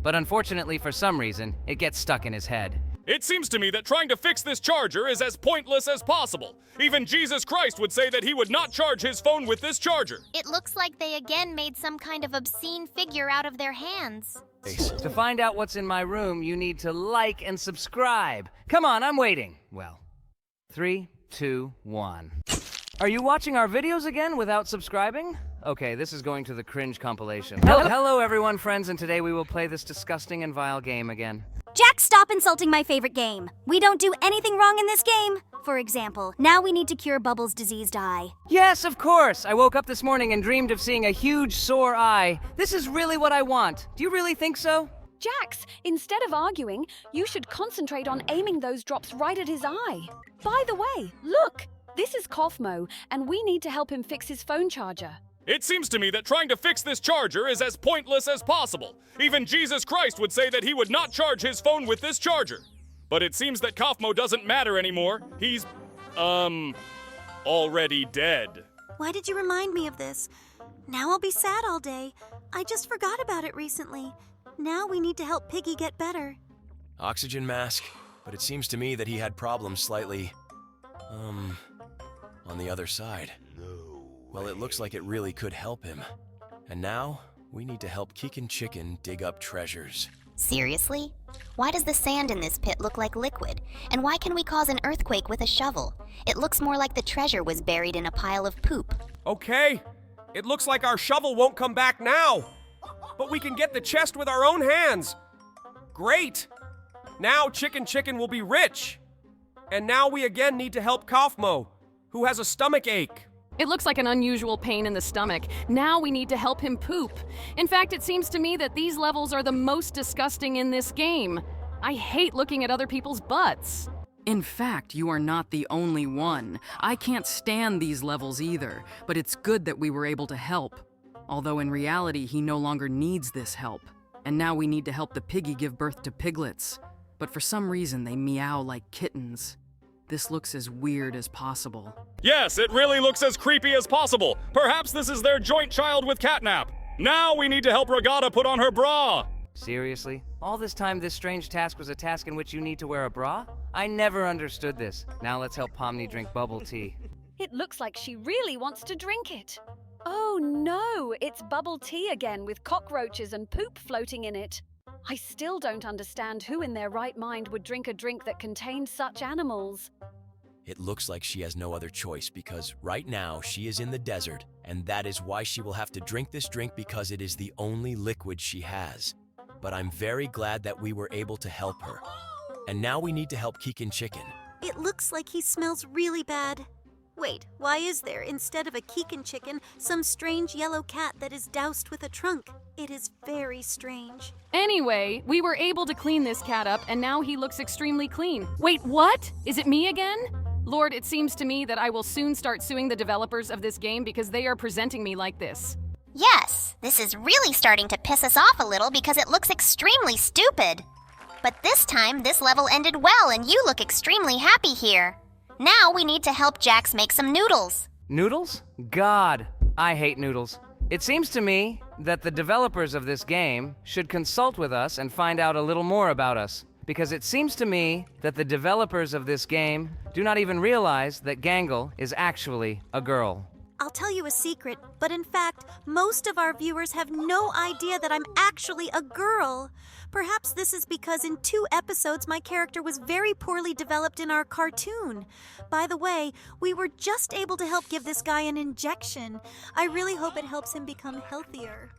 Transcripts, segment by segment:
but unfortunately for some reason, it gets stuck in his head. It seems to me that trying to fix this charger is as pointless as possible. Even Jesus Christ would say that he would not charge his phone with this charger. It looks like they again made some kind of obscene figure out of their hands. To find out what's in my room, you need to like and subscribe. Come on, I'm waiting. Well, 3, 2, 1. Are you watching our videos again without subscribing? Okay, this is going to the cringe compilation. Hello everyone, friends, and today we will play this disgusting and vile game again. Jack, stop insulting my favorite game. We don't do anything wrong in this game. For example, now we need to cure Bubbles' diseased eye. Yes, of course! I woke up this morning and dreamed of seeing a huge sore eye. This is really what I want. Do you really think so? Jax, instead of arguing, you should concentrate on aiming those drops right at his eye. By the way, look! This is Kaufmo, and we need to help him fix his phone charger. It seems to me that trying to fix this charger is as pointless as possible. Even Jesus Christ would say that he would not charge his phone with this charger. But it seems that Kaufmo doesn't matter anymore. He's, already dead. Why did you remind me of this? Now I'll be sad all day. I just forgot about it recently. Now we need to help Piggy get better. Oxygen mask, but it seems to me that he had problems slightly, on the other side. Well, it looks like it really could help him. And now, we need to help Keegan Chicken dig up treasures. Seriously? Why does the sand in this pit look like liquid? And why can we cause an earthquake with a shovel? It looks more like the treasure was buried in a pile of poop. Okay, it looks like our shovel won't come back now. But we can get the chest with our own hands. Great! Now Chicken will be rich. And now we again need to help Kaufmo, who has a stomach ache. It looks like an unusual pain in the stomach. Now we need to help him poop. In fact, it seems to me that these levels are the most disgusting in this game. I hate looking at other people's butts. In fact, you are not the only one. I can't stand these levels either, but it's good that we were able to help. Although in reality, he no longer needs this help. And now we need to help the piggy give birth to piglets. But for some reason, they meow like kittens. This looks as weird as possible. Yes, it really looks as creepy as possible. Perhaps this is their joint child with catnap. Now we need to help Regatta put on her bra. Seriously? All this time this strange task was a task in which you need to wear a bra? I never understood this. Now let's help Pomni drink bubble tea. It looks like she really wants to drink it. Oh no, it's bubble tea again with cockroaches and poop floating in it. I still don't understand who in their right mind would drink a drink that contains such animals. It looks like she has no other choice because right now she is in the desert, and that is why she will have to drink this drink because it is the only liquid she has. But I'm very glad that we were able to help her. And now we need to help Keegan Chicken. It looks like he smells really bad. Wait, why is there, instead of a Keegan Chicken, some strange yellow cat that is doused with a trunk? It is very strange. Anyway, we were able to clean this cat up, and now he looks extremely clean. Wait, what? Is it me again? Lord, it seems to me that I will soon start suing the developers of this game because they are presenting me like this. Yes, this is really starting to piss us off a little because it looks extremely stupid. But this time, this level ended well and you look extremely happy here. Now we need to help Jax make some noodles. Noodles? God, I hate noodles. It seems to me that the developers of this game should consult with us and find out a little more about us. Because it seems to me that the developers of this game do not even realize that Gangle is actually a girl. I'll tell you a secret, but in fact, most of our viewers have no idea that I'm actually a girl. Perhaps this is because in 2 episodes my character was very poorly developed in our cartoon. By the way, we were just able to help give this guy an injection. I really hope it helps him become healthier.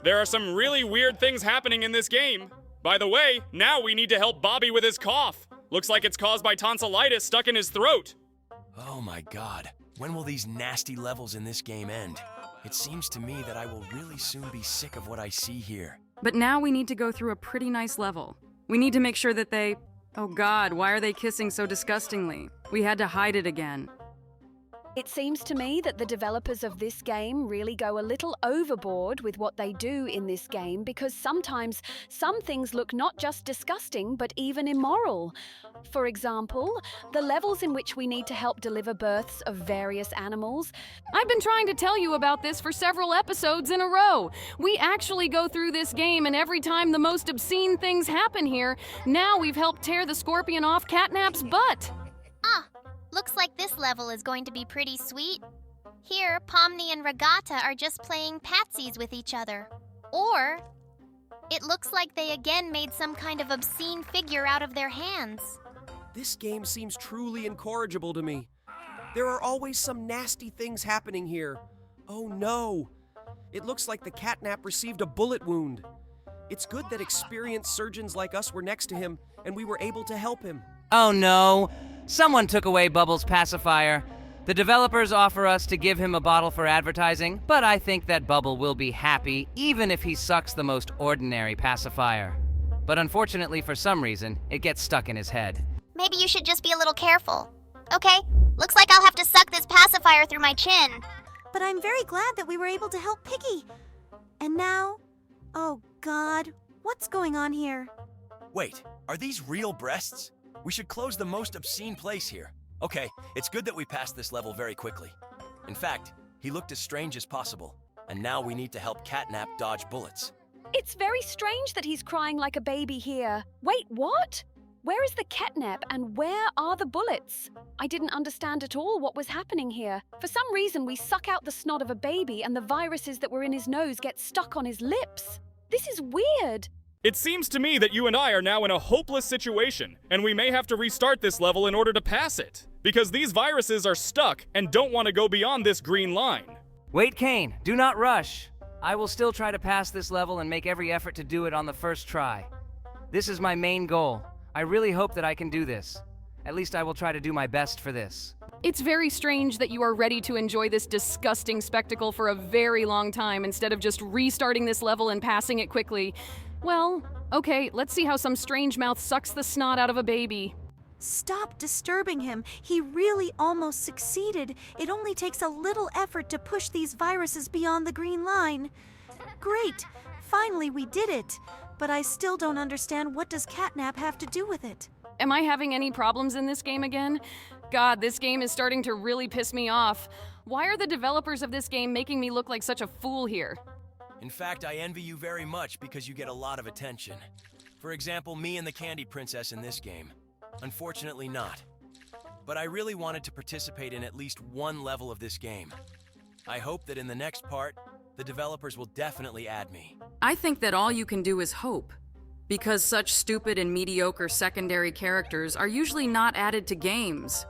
There are some really weird things happening in this game. By the way, now we need to help Bobby with his cough. Looks like it's caused by tonsillitis stuck in his throat. Oh my god, when will these nasty levels in this game end? It seems to me that I will really soon be sick of what I see here. But now we need to go through a pretty nice level. We need to make sure that they... Oh god, why are they kissing so disgustingly? We had to hide it again. It seems to me that the developers of this game really go a little overboard with what they do in this game because sometimes some things look not just disgusting but even immoral. For example, the levels in which we need to help deliver births of various animals. I've been trying to tell you about this for several episodes in a row. We actually go through this game, and every time the most obscene things happen here, now we've helped tear the scorpion off Catnap's butt. Looks like this level is going to be pretty sweet. Here, Pomni and Regatta are just playing patsies with each other. Or, it looks like they again made some kind of obscene figure out of their hands. This game seems truly incorrigible to me. There are always some nasty things happening here. Oh no! It looks like the Catnap received a bullet wound. It's good that experienced surgeons like us were next to him, and we were able to help him. Oh no! Someone took away Bubbles' pacifier. The developers offer us to give him a bottle for advertising, but I think that Bubble will be happy even if he sucks the most ordinary pacifier. But unfortunately, for some reason, it gets stuck in his head. Maybe you should just be a little careful. Okay, looks like I'll have to suck this pacifier through my chin. But I'm very glad that we were able to help Piggy. And now, oh God, what's going on here? Wait, are these real breasts? We should close the most obscene place here. Okay, it's good that we passed this level very quickly. In fact, he looked as strange as possible, and now we need to help Catnap dodge bullets. It's very strange that he's crying like a baby here. Wait, what? Where is the catnap and where are the bullets? I didn't understand at all what was happening here. For some reason, we suck out the snot of a baby and the viruses that were in his nose get stuck on his lips. This is weird. It seems to me that you and I are now in a hopeless situation, and we may have to restart this level in order to pass it. Because these viruses are stuck and don't want to go beyond this green line. Wait, Kane, do not rush. I will still try to pass this level and make every effort to do it on the first try. This is my main goal. I really hope that I can do this. At least I will try to do my best for this. It's very strange that you are ready to enjoy this disgusting spectacle for a very long time instead of just restarting this level and passing it quickly. Well, okay, let's see how some strange mouth sucks the snot out of a baby. Stop disturbing him. He really almost succeeded. It only takes a little effort to push these viruses beyond the green line. Great! Finally we did it. But I still don't understand, what does Catnap have to do with it? Am I having any problems in this game again? God, this game is starting to really piss me off. Why are the developers of this game making me look like such a fool here? In fact, I envy you very much because you get a lot of attention. For example, me and the Candy Princess in this game. Unfortunately not. But I really wanted to participate in at least one level of this game. I hope that in the next part, the developers will definitely add me. I think that all you can do is hope. Because such stupid and mediocre secondary characters are usually not added to games.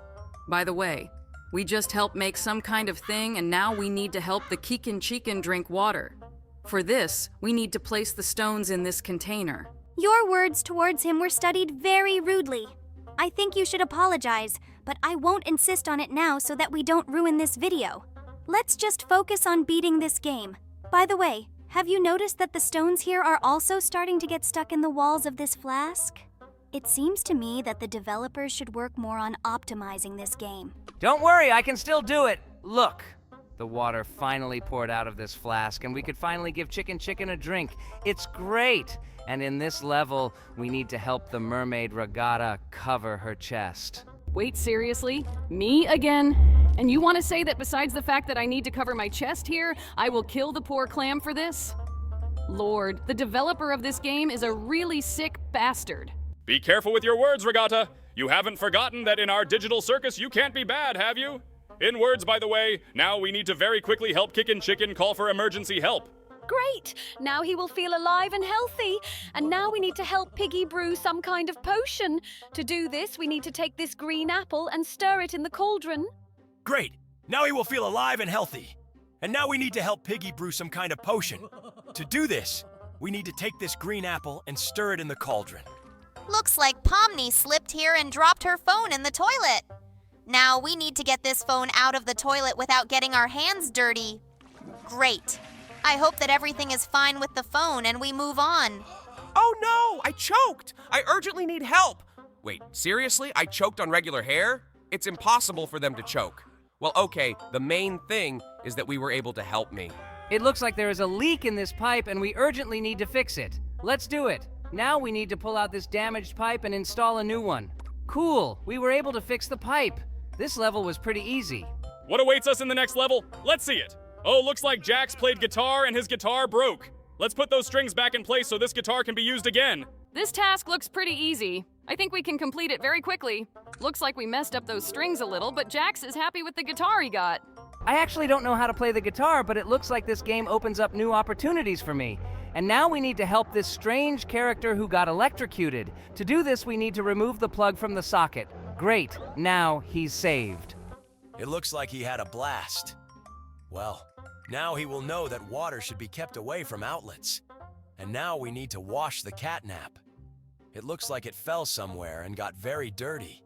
By the way, we just helped make some kind of thing, and now we need to help the Kikin Chicken drink water. For this, we need to place the stones in this container. Your words towards him were studied very rudely. I think you should apologize, but I won't insist on it now so that we don't ruin this video. Let's just focus on beating this game. By the way, have you noticed that the stones here are also starting to get stuck in the walls of this flask? It seems to me that the developers should work more on optimizing this game. Don't worry, I can still do it. Look, the water finally poured out of this flask, and we could finally give Chicken a drink. It's great. And in this level, we need to help the mermaid Regatta cover her chest. Wait, seriously? Me again? And you want to say that besides the fact that I need to cover my chest here, I will kill the poor clam for this? Lord, the developer of this game is a really sick bastard. Be careful with your words, Regatta. You haven't forgotten that in our digital circus you can't be bad, have you? In words, by the way, now we need to very quickly help Kikin Chicken call for emergency help. Great! Now he will feel alive and healthy. And now we need to help Piggy brew some kind of potion. To do this, we need to take this green apple and stir it in the cauldron. Great! Now he will feel alive and healthy. And now we need to help Piggy brew some kind of potion. To do this, we need to take this green apple and stir it in the cauldron. Looks like Pomni slipped here and dropped her phone in the toilet. Now we need to get this phone out of the toilet without getting our hands dirty. Great. I hope that everything is fine with the phone and we move on. Oh no, I choked! I urgently need help! Wait, seriously? I choked on regular hair? It's impossible for them to choke. Well, okay, the main thing is that we were able to help me. It looks like there is a leak in this pipe and we urgently need to fix it. Let's do it. Now we need to pull out this damaged pipe and install a new one. Cool, we were able to fix the pipe. This level was pretty easy. What awaits us in the next level? Let's see it. Oh, looks like Jax played guitar and his guitar broke. Let's put those strings back in place so this guitar can be used again. This task looks pretty easy. I think we can complete it very quickly. Looks like we messed up those strings a little, but Jax is happy with the guitar he got. I actually don't know how to play the guitar, but it looks like this game opens up new opportunities for me. And now we need to help this strange character who got electrocuted. To do this, we need to remove the plug from the socket. Great, now he's saved. It looks like he had a blast. Well, now he will know that water should be kept away from outlets. And now we need to wash the catnap. It looks like it fell somewhere and got very dirty.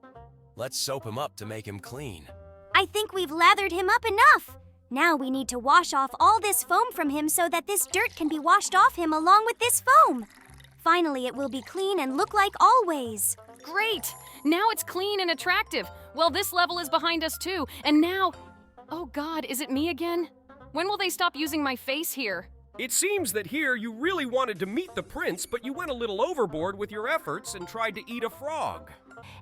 Let's soap him up to make him clean. I think we've lathered him up enough. Now we need to wash off all this foam from him so that this dirt can be washed off him along with this foam. Finally, it will be clean and look like always. Great! Now it's clean and attractive. Well, this level is behind us too. And now... Oh God, is it me again? When will they stop using my face here? It seems that here you really wanted to meet the prince, but you went a little overboard with your efforts and tried to eat a frog.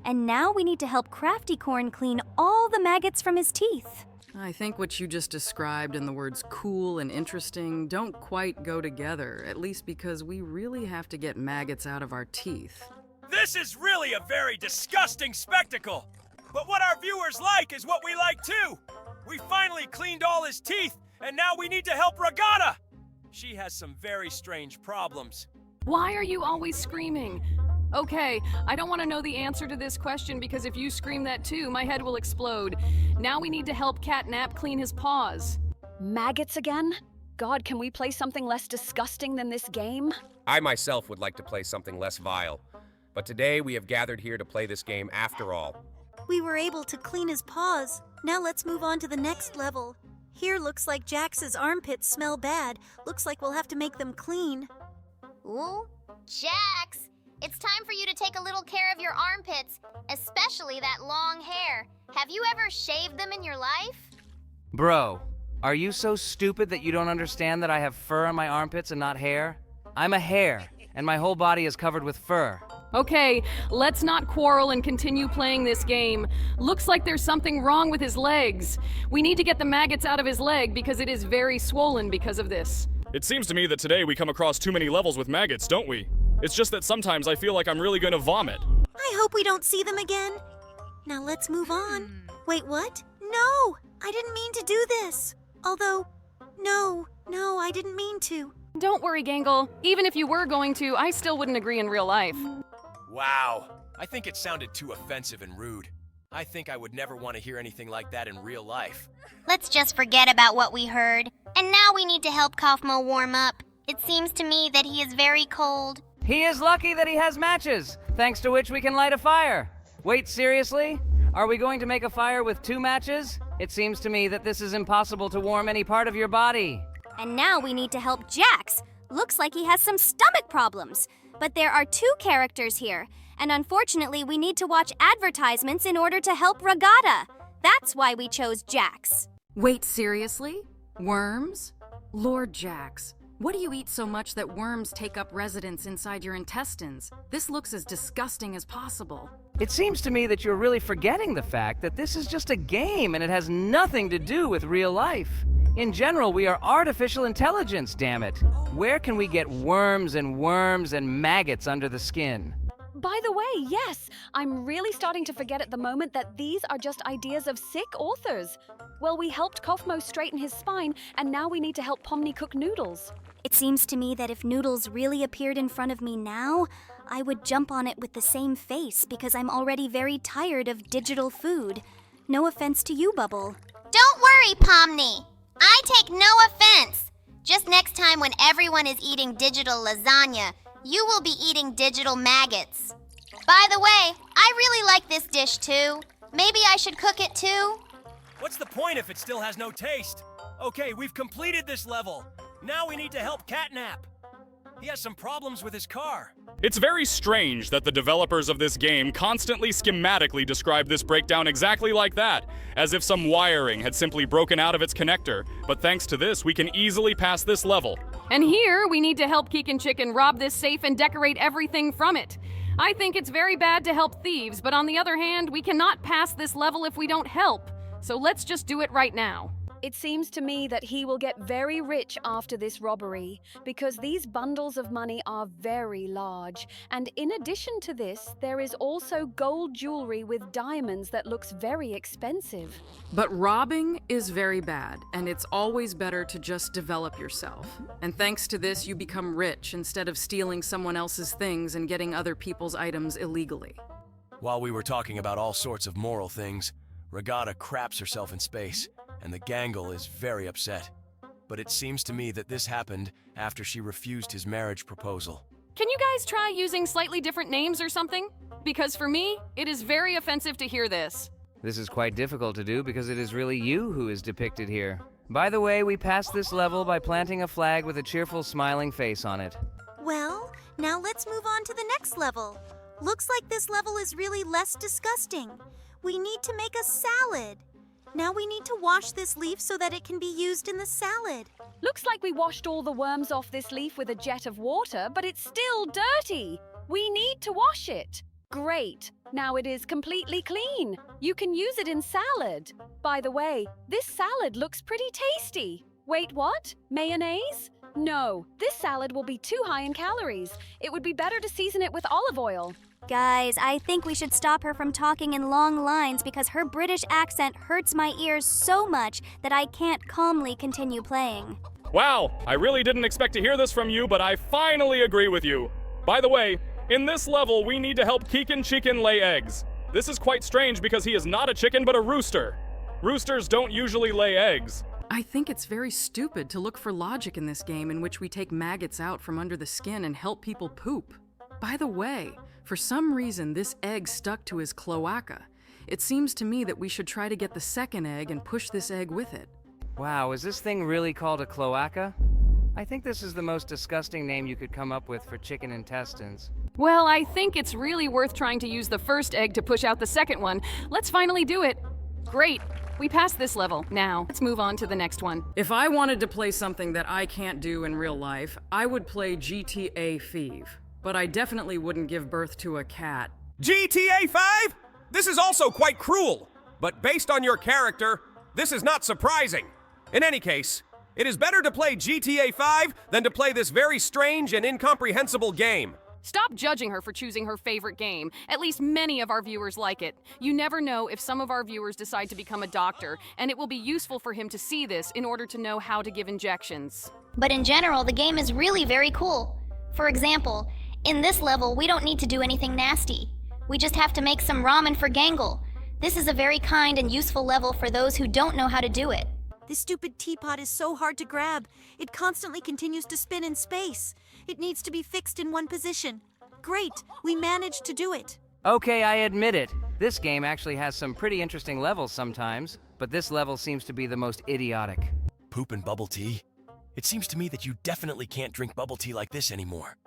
And now we need to help Crafty Corn clean all the maggots from his teeth. I think what you just described and the words cool and interesting don't quite go together, at least because we really have to get maggots out of our teeth. This is really a very disgusting spectacle. But what our viewers like is what we like too. We finally cleaned all his teeth, and now we need to help Regatta. She has some very strange problems. Why are you always screaming? Okay, I don't want to know the answer to this question because if you scream that too, my head will explode. Now we need to help Catnap clean his paws. Maggots again? God, can we play something less disgusting than this game? I myself would like to play something less vile. But today we have gathered here to play this game after all. We were able to clean his paws. Now let's move on to the next level. Here looks like Jax's armpits smell bad. Looks like we'll have to make them clean. Ooh, Jax, it's time for you to take a little care of your armpits, especially that long hair. Have you ever shaved them in your life? Bro, are you so stupid that you don't understand that I have fur on my armpits and not hair? I'm a hare, and my whole body is covered with fur. Okay, let's not quarrel and continue playing this game. Looks like there's something wrong with his legs. We need to get the maggots out of his leg because it is very swollen because of this. It seems to me that today we come across too many levels with maggots, don't we? It's just that sometimes I feel like I'm really gonna vomit. I hope we don't see them again. Now let's move on. Wait, what? No, I didn't mean to do this. Although, no, I didn't mean to. Don't worry, Gangle. Even if you were going to, I still wouldn't agree in real life. Wow, I think it sounded too offensive and rude. I think I would never want to hear anything like that in real life. Let's just forget about what we heard. And now we need to help Kaufmo warm up. It seems to me that he is very cold. He is lucky that he has matches, thanks to which we can light a fire. Wait, seriously? Are we going to make a fire with 2 matches? It seems to me that this is impossible to warm any part of your body. And now we need to help Jax. Looks like he has some stomach problems. But there are 2 characters here, and unfortunately we need to watch advertisements in order to help Regatta. That's why we chose Jax. Wait, seriously? Worms? Lord Jax, what do you eat so much that worms take up residence inside your intestines? This looks as disgusting as possible. It seems to me that you're really forgetting the fact that this is just a game and it has nothing to do with real life. In general, we are artificial intelligence, damn it. Where can we get worms and maggots under the skin? By the way, yes, I'm really starting to forget at the moment that these are just ideas of sick authors. Well, we helped Kaufmo straighten his spine, and now we need to help Pomni cook noodles. It seems to me that if Noodles really appeared in front of me now, I would jump on it with the same face because I'm already very tired of digital food. No offense to you, Bubble. Don't worry, Pomni. I take no offense. Just next time when everyone is eating digital lasagna, you will be eating digital maggots. By the way, I really like this dish too. Maybe I should cook it too? What's the point if it still has no taste? Okay, we've completed this level. Now we need to help Catnap. He has some problems with his car. It's very strange that the developers of this game constantly schematically describe this breakdown exactly like that, as if some wiring had simply broken out of its connector, but thanks to this, we can easily pass this level. And here, we need to help Keegan Chicken rob this safe and decorate everything from it. I think it's very bad to help thieves, but on the other hand, we cannot pass this level if we don't help. So let's just do it right now. It seems to me that he will get very rich after this robbery, because these bundles of money are very large. And in addition to this, there is also gold jewelry with diamonds that looks very expensive. But robbing is very bad, and it's always better to just develop yourself. And thanks to this, you become rich instead of stealing someone else's things and getting other people's items illegally. While we were talking about all sorts of moral things, Regatta craps herself in space, and the Gangle is very upset. But it seems to me that this happened after she refused his marriage proposal. Can you guys try using slightly different names or something? Because for me, it is very offensive to hear this. This is quite difficult to do because it is really you who is depicted here. By the way, we passed this level by planting a flag with a cheerful, smiling face on it. Well, now let's move on to the next level. Looks like this level is really less disgusting. We need to make a salad. Now we need to wash this leaf so that it can be used in the salad. Looks like we washed all the worms off this leaf with a jet of water, but it's still dirty. We need to wash it. Great. Now it is completely clean. You can use it in salad. By the way, this salad looks pretty tasty. Wait, what? Mayonnaise? No, this salad will be too high in calories. It would be better to season it with olive oil. Guys, I think we should stop her from talking in long lines because her British accent hurts my ears so much that I can't calmly continue playing. Wow, I really didn't expect to hear this from you, but I finally agree with you. By the way, in this level, we need to help Keegan Chicken lay eggs. This is quite strange because he is not a chicken but a rooster. Roosters don't usually lay eggs. I think it's very stupid to look for logic in this game in which we take maggots out from under the skin and help people poop. By the way, for some reason this egg stuck to his cloaca. It seems to me that we should try to get the second egg and push this egg with it. Wow, is this thing really called a cloaca? I think this is the most disgusting name you could come up with for chicken intestines. Well, I think it's really worth trying to use the first egg to push out the second one. Let's finally do it. Great. We passed this level. Now, let's move on to the next one. If I wanted to play something that I can't do in real life, I would play GTA 5. But I definitely wouldn't give birth to a cat. GTA 5? This is also quite cruel. But based on your character, this is not surprising. In any case, it is better to play GTA 5 than to play this very strange and incomprehensible game. Stop judging her for choosing her favorite game. At least many of our viewers like it. You never know if some of our viewers decide to become a doctor, and it will be useful for him to see this in order to know how to give injections. But in general, the game is really very cool. For example, in this level, we don't need to do anything nasty. We just have to make some ramen for Gangle. This is a very kind and useful level for those who don't know how to do it. This stupid teapot is so hard to grab. It constantly continues to spin in space. It needs to be fixed in one position. Great, we managed to do it. Okay, I admit it. This game actually has some pretty interesting levels sometimes, but this level seems to be the most idiotic. Poop and bubble tea? It seems to me that you definitely can't drink bubble tea like this anymore.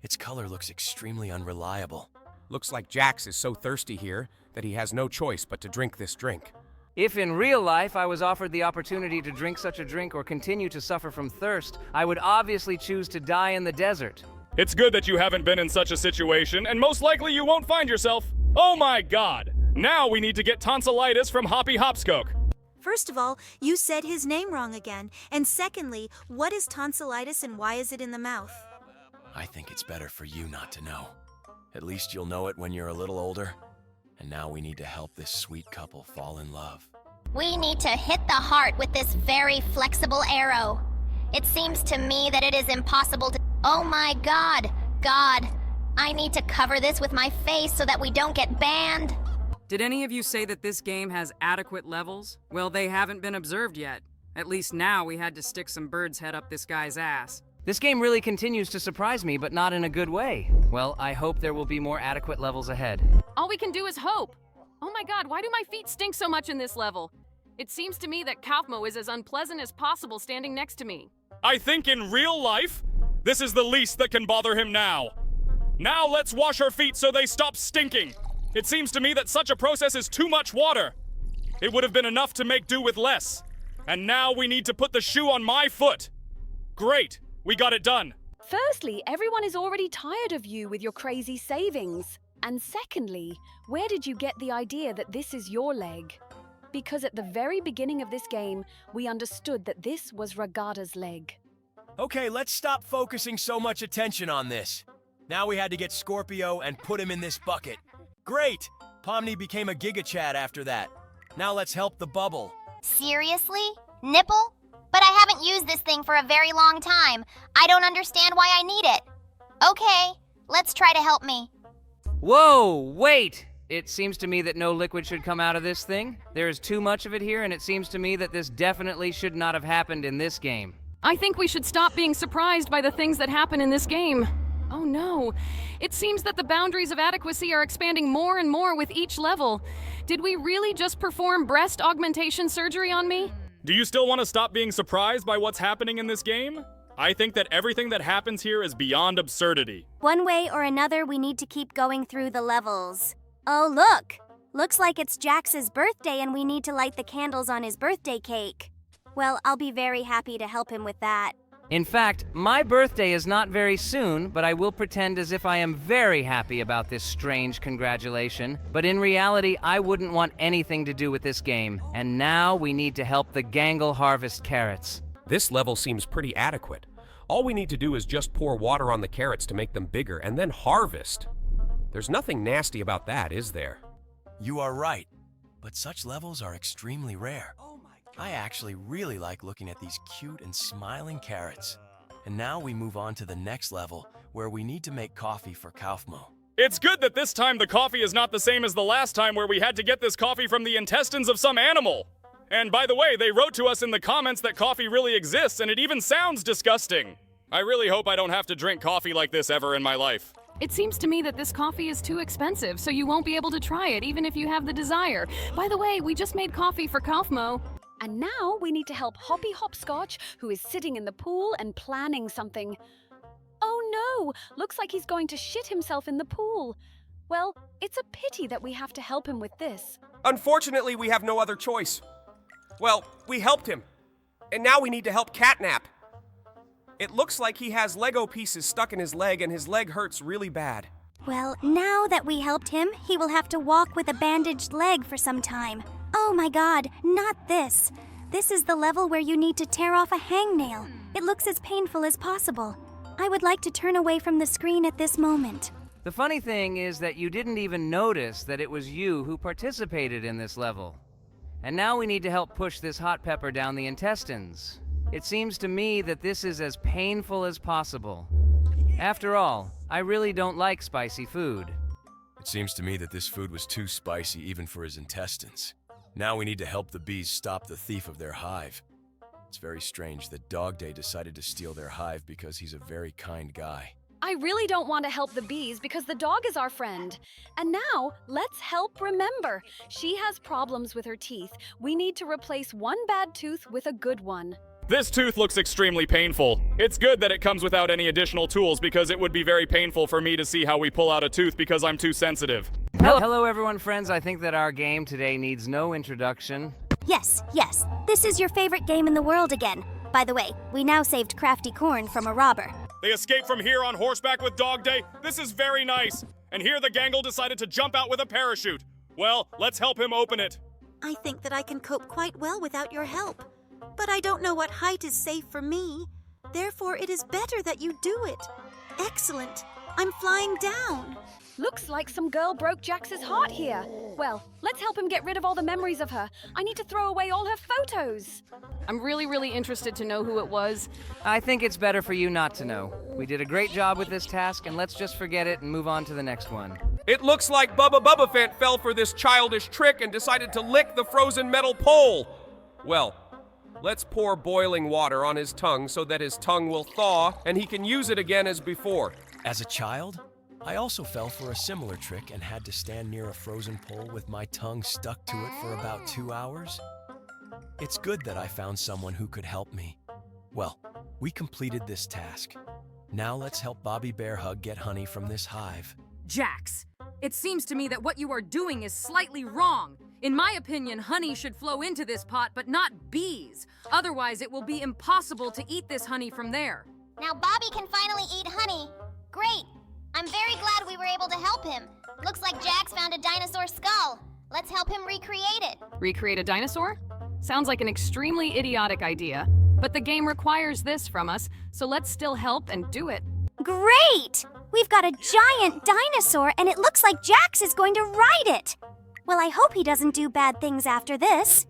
Its color looks extremely unreliable. Looks like Jax is so thirsty here that he has no choice but to drink this drink. If in real life I was offered the opportunity to drink such a drink or continue to suffer from thirst, I would obviously choose to die in the desert. It's good that you haven't been in such a situation, and most likely you won't find yourself. Oh my god! Now we need to get tonsillitis from Hoppy Hopskoke. First of all, you said his name wrong again. And secondly, what is tonsillitis and why is it in the mouth? I think it's better for you not to know. At least you'll know it when you're a little older. And now we need to help this sweet couple fall in love. We need to hit the heart with this very flexible arrow. It seems to me that it is impossible to... Oh my god! God! I need to cover this with my face so that we don't get banned. Did any of you say that this game has adequate levels? Well, they haven't been observed yet. At least now we had to stick some bird's head up this guy's ass. This game really continues to surprise me, but not in a good way. Well, I hope there will be more adequate levels ahead. All we can do is hope. Oh my god, why do my feet stink so much in this level? It seems to me that Kaufmo is as unpleasant as possible standing next to me. I think in real life, This is the least that can bother him now. Now let's wash her feet so they stop stinking. It seems to me that such a process is too much water. It would have been enough to make do with less. And now we need to put the shoe on my foot. Great, we got it done. Firstly, everyone is already tired of you with your crazy savings. And secondly, where did you get the idea that this is your leg? Because at the very beginning of this game, we understood that this was Ragada's leg. Okay, let's stop focusing so much attention on this. Now we had to get Scorpio and put him in this bucket. Great! Pomni became a Giga Chad after that. Now let's help the bubble. Seriously? Nipple? But I haven't used this thing for a very long time. I don't understand why I need it. Okay, let's try to help me. Whoa, wait! It seems to me that no liquid should come out of this thing. There is too much of it here, and it seems to me that this definitely should not have happened in this game. I think we should stop being surprised by the things that happen in this game. Oh no, it seems that the boundaries of adequacy are expanding more and more with each level. Did we really just perform breast augmentation surgery on me? Do you still want to stop being surprised by what's happening in this game? I think that everything that happens here is beyond absurdity. One way or another, we need to keep going through the levels. Oh, look! Looks like it's Jax's birthday and we need to light the candles on his birthday cake. Well, I'll be very happy to help him with that. In fact, my birthday is not very soon, but I will pretend as if I am very happy about this strange congratulation. But in reality, I wouldn't want anything to do with this game. And now we need to help the Gangle harvest carrots. This level seems pretty adequate. All we need to do is just pour water on the carrots to make them bigger and then harvest. There's nothing nasty about that, is there? You are right, but such levels are extremely rare. I actually really like looking at these cute and smiling carrots. And now we move on to the next level, where we need to make coffee for Kaufmo. It's good that this time the coffee is not the same as the last time where we had to get this coffee from the intestines of some animal. And by the way, they wrote to us in the comments that coffee really exists, and it even sounds disgusting. I really hope I don't have to drink coffee like this ever in my life. It seems to me that this coffee is too expensive, so you won't be able to try it even if you have the desire. By the way, we just made coffee for Kaufmo. And now we need to help Hoppy Hopscotch, who is sitting in the pool and planning something. Oh no! Looks like he's going to shit himself in the pool. Well, it's a pity that we have to help him with this. Unfortunately, we have no other choice. Well, we helped him. And now we need to help Catnap. It looks like he has Lego pieces stuck in his leg and his leg hurts really bad. Well, now that we helped him, he will have to walk with a bandaged leg for some time. Oh my god, not this. This is the level where you need to tear off a hangnail. It looks as painful as possible. I would like to turn away from the screen at this moment. The funny thing is that you didn't even notice that it was you who participated in this level. And now we need to help push this hot pepper down the intestines. It seems to me that this is as painful as possible. After all, I really don't like spicy food. It seems to me that this food was too spicy even for his intestines. Now we need to help the bees stop the thief of their hive. It's very strange that Dog Day decided to steal their hive because he's a very kind guy. I really don't want to help the bees because the dog is our friend. And now, let's help Remember. She has problems with her teeth. We need to replace one bad tooth with a good one. This tooth looks extremely painful. It's good that it comes without any additional tools because it would be very painful for me to see how we pull out a tooth because I'm too sensitive. Hello everyone, friends. I think that our game today needs no introduction. Yes, this is your favorite game in the world again. By the way, we now saved Crafty Corn from a robber. They escaped from here on horseback with Dog Day. This is very nice. And here the Gangle decided to jump out with a parachute. Well, let's help him open it. I think that I can cope quite well without your help. But I don't know what height is safe for me. Therefore, it is better that you do it. Excellent. I'm flying down. Looks like some girl broke Jax's heart here. Well, let's help him get rid of all the memories of her. I need to throw away all her photos. I'm really interested to know who it was. I think it's better for you not to know. We did a great job with this task, and let's just forget it and move on to the next one. It looks like Bubba Bubbaphant fell for this childish trick and decided to lick the frozen metal pole. Well, let's pour boiling water on his tongue so that his tongue will thaw and he can use it again as before. As a child, I also fell for a similar trick and had to stand near a frozen pole with my tongue stuck to it for about 2 hours. It's good that I found someone who could help me. Well, we completed this task. Now let's help Bobby Bear Hug get honey from this hive. Jax, it seems to me that what you are doing is slightly wrong. In my opinion, honey should flow into this pot, but not bees. Otherwise, it will be impossible to eat this honey from there. Now Bobby can finally eat honey. Great. I'm very glad we were able to help him. Looks like Jax found a dinosaur skull. Let's help him recreate it. Recreate a dinosaur? Sounds like an extremely idiotic idea, but the game requires this from us, so let's still help and do it. Great! We've got a giant dinosaur, and it looks like Jax is going to ride it. Well, I hope he doesn't do bad things after this.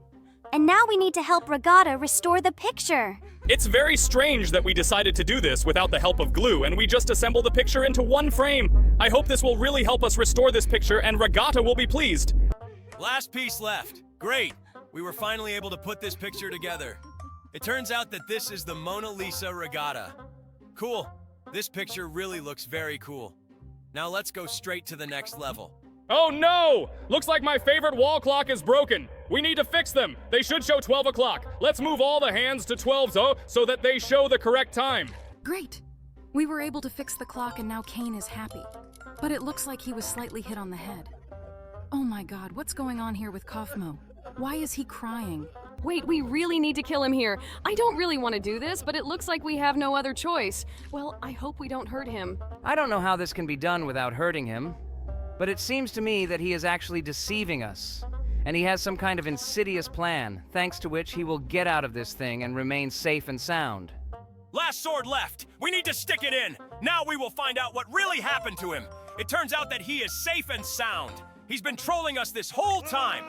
And now we need to help Regatta restore the picture. It's very strange that we decided to do this without the help of glue, and we just assembled the picture into one frame. I hope this will really help us restore this picture, and Regatta will be pleased. Last piece left. Great. We were finally able to put this picture together. It turns out that this is the Mona Lisa Regatta. Cool. This picture really looks very cool. Now let's go straight to the next level. Oh no! Looks like my favorite wall clock is broken. We need to fix them. They should show 12 o'clock. Let's move all the hands to 12 so that they show the correct time. Great. We were able to fix the clock and now Kane is happy. But it looks like he was slightly hit on the head. Oh my god, what's going on here with Kaufmo? Why is he crying? Wait, we really need to kill him here. I don't really want to do this, but it looks like we have no other choice. Well, I hope we don't hurt him. I don't know how this can be done without hurting him, but it seems to me that he is actually deceiving us. And he has some kind of insidious plan, thanks to which he will get out of this thing and remain safe and sound. Last sword left. We need to stick it in. Now we will find out what really happened to him. It turns out that he is safe and sound. He's been trolling us this whole time.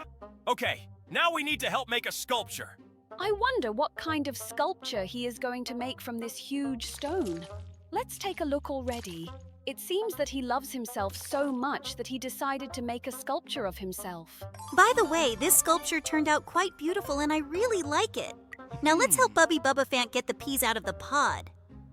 Okay, now we need to help make a sculpture. I wonder what kind of sculpture he is going to make from this huge stone. Let's take a look already. It seems that he loves himself so much that he decided to make a sculpture of himself. By the way, this sculpture turned out quite beautiful and I really like it. Now let's help Bubby Bubbaphant get the peas out of the pod.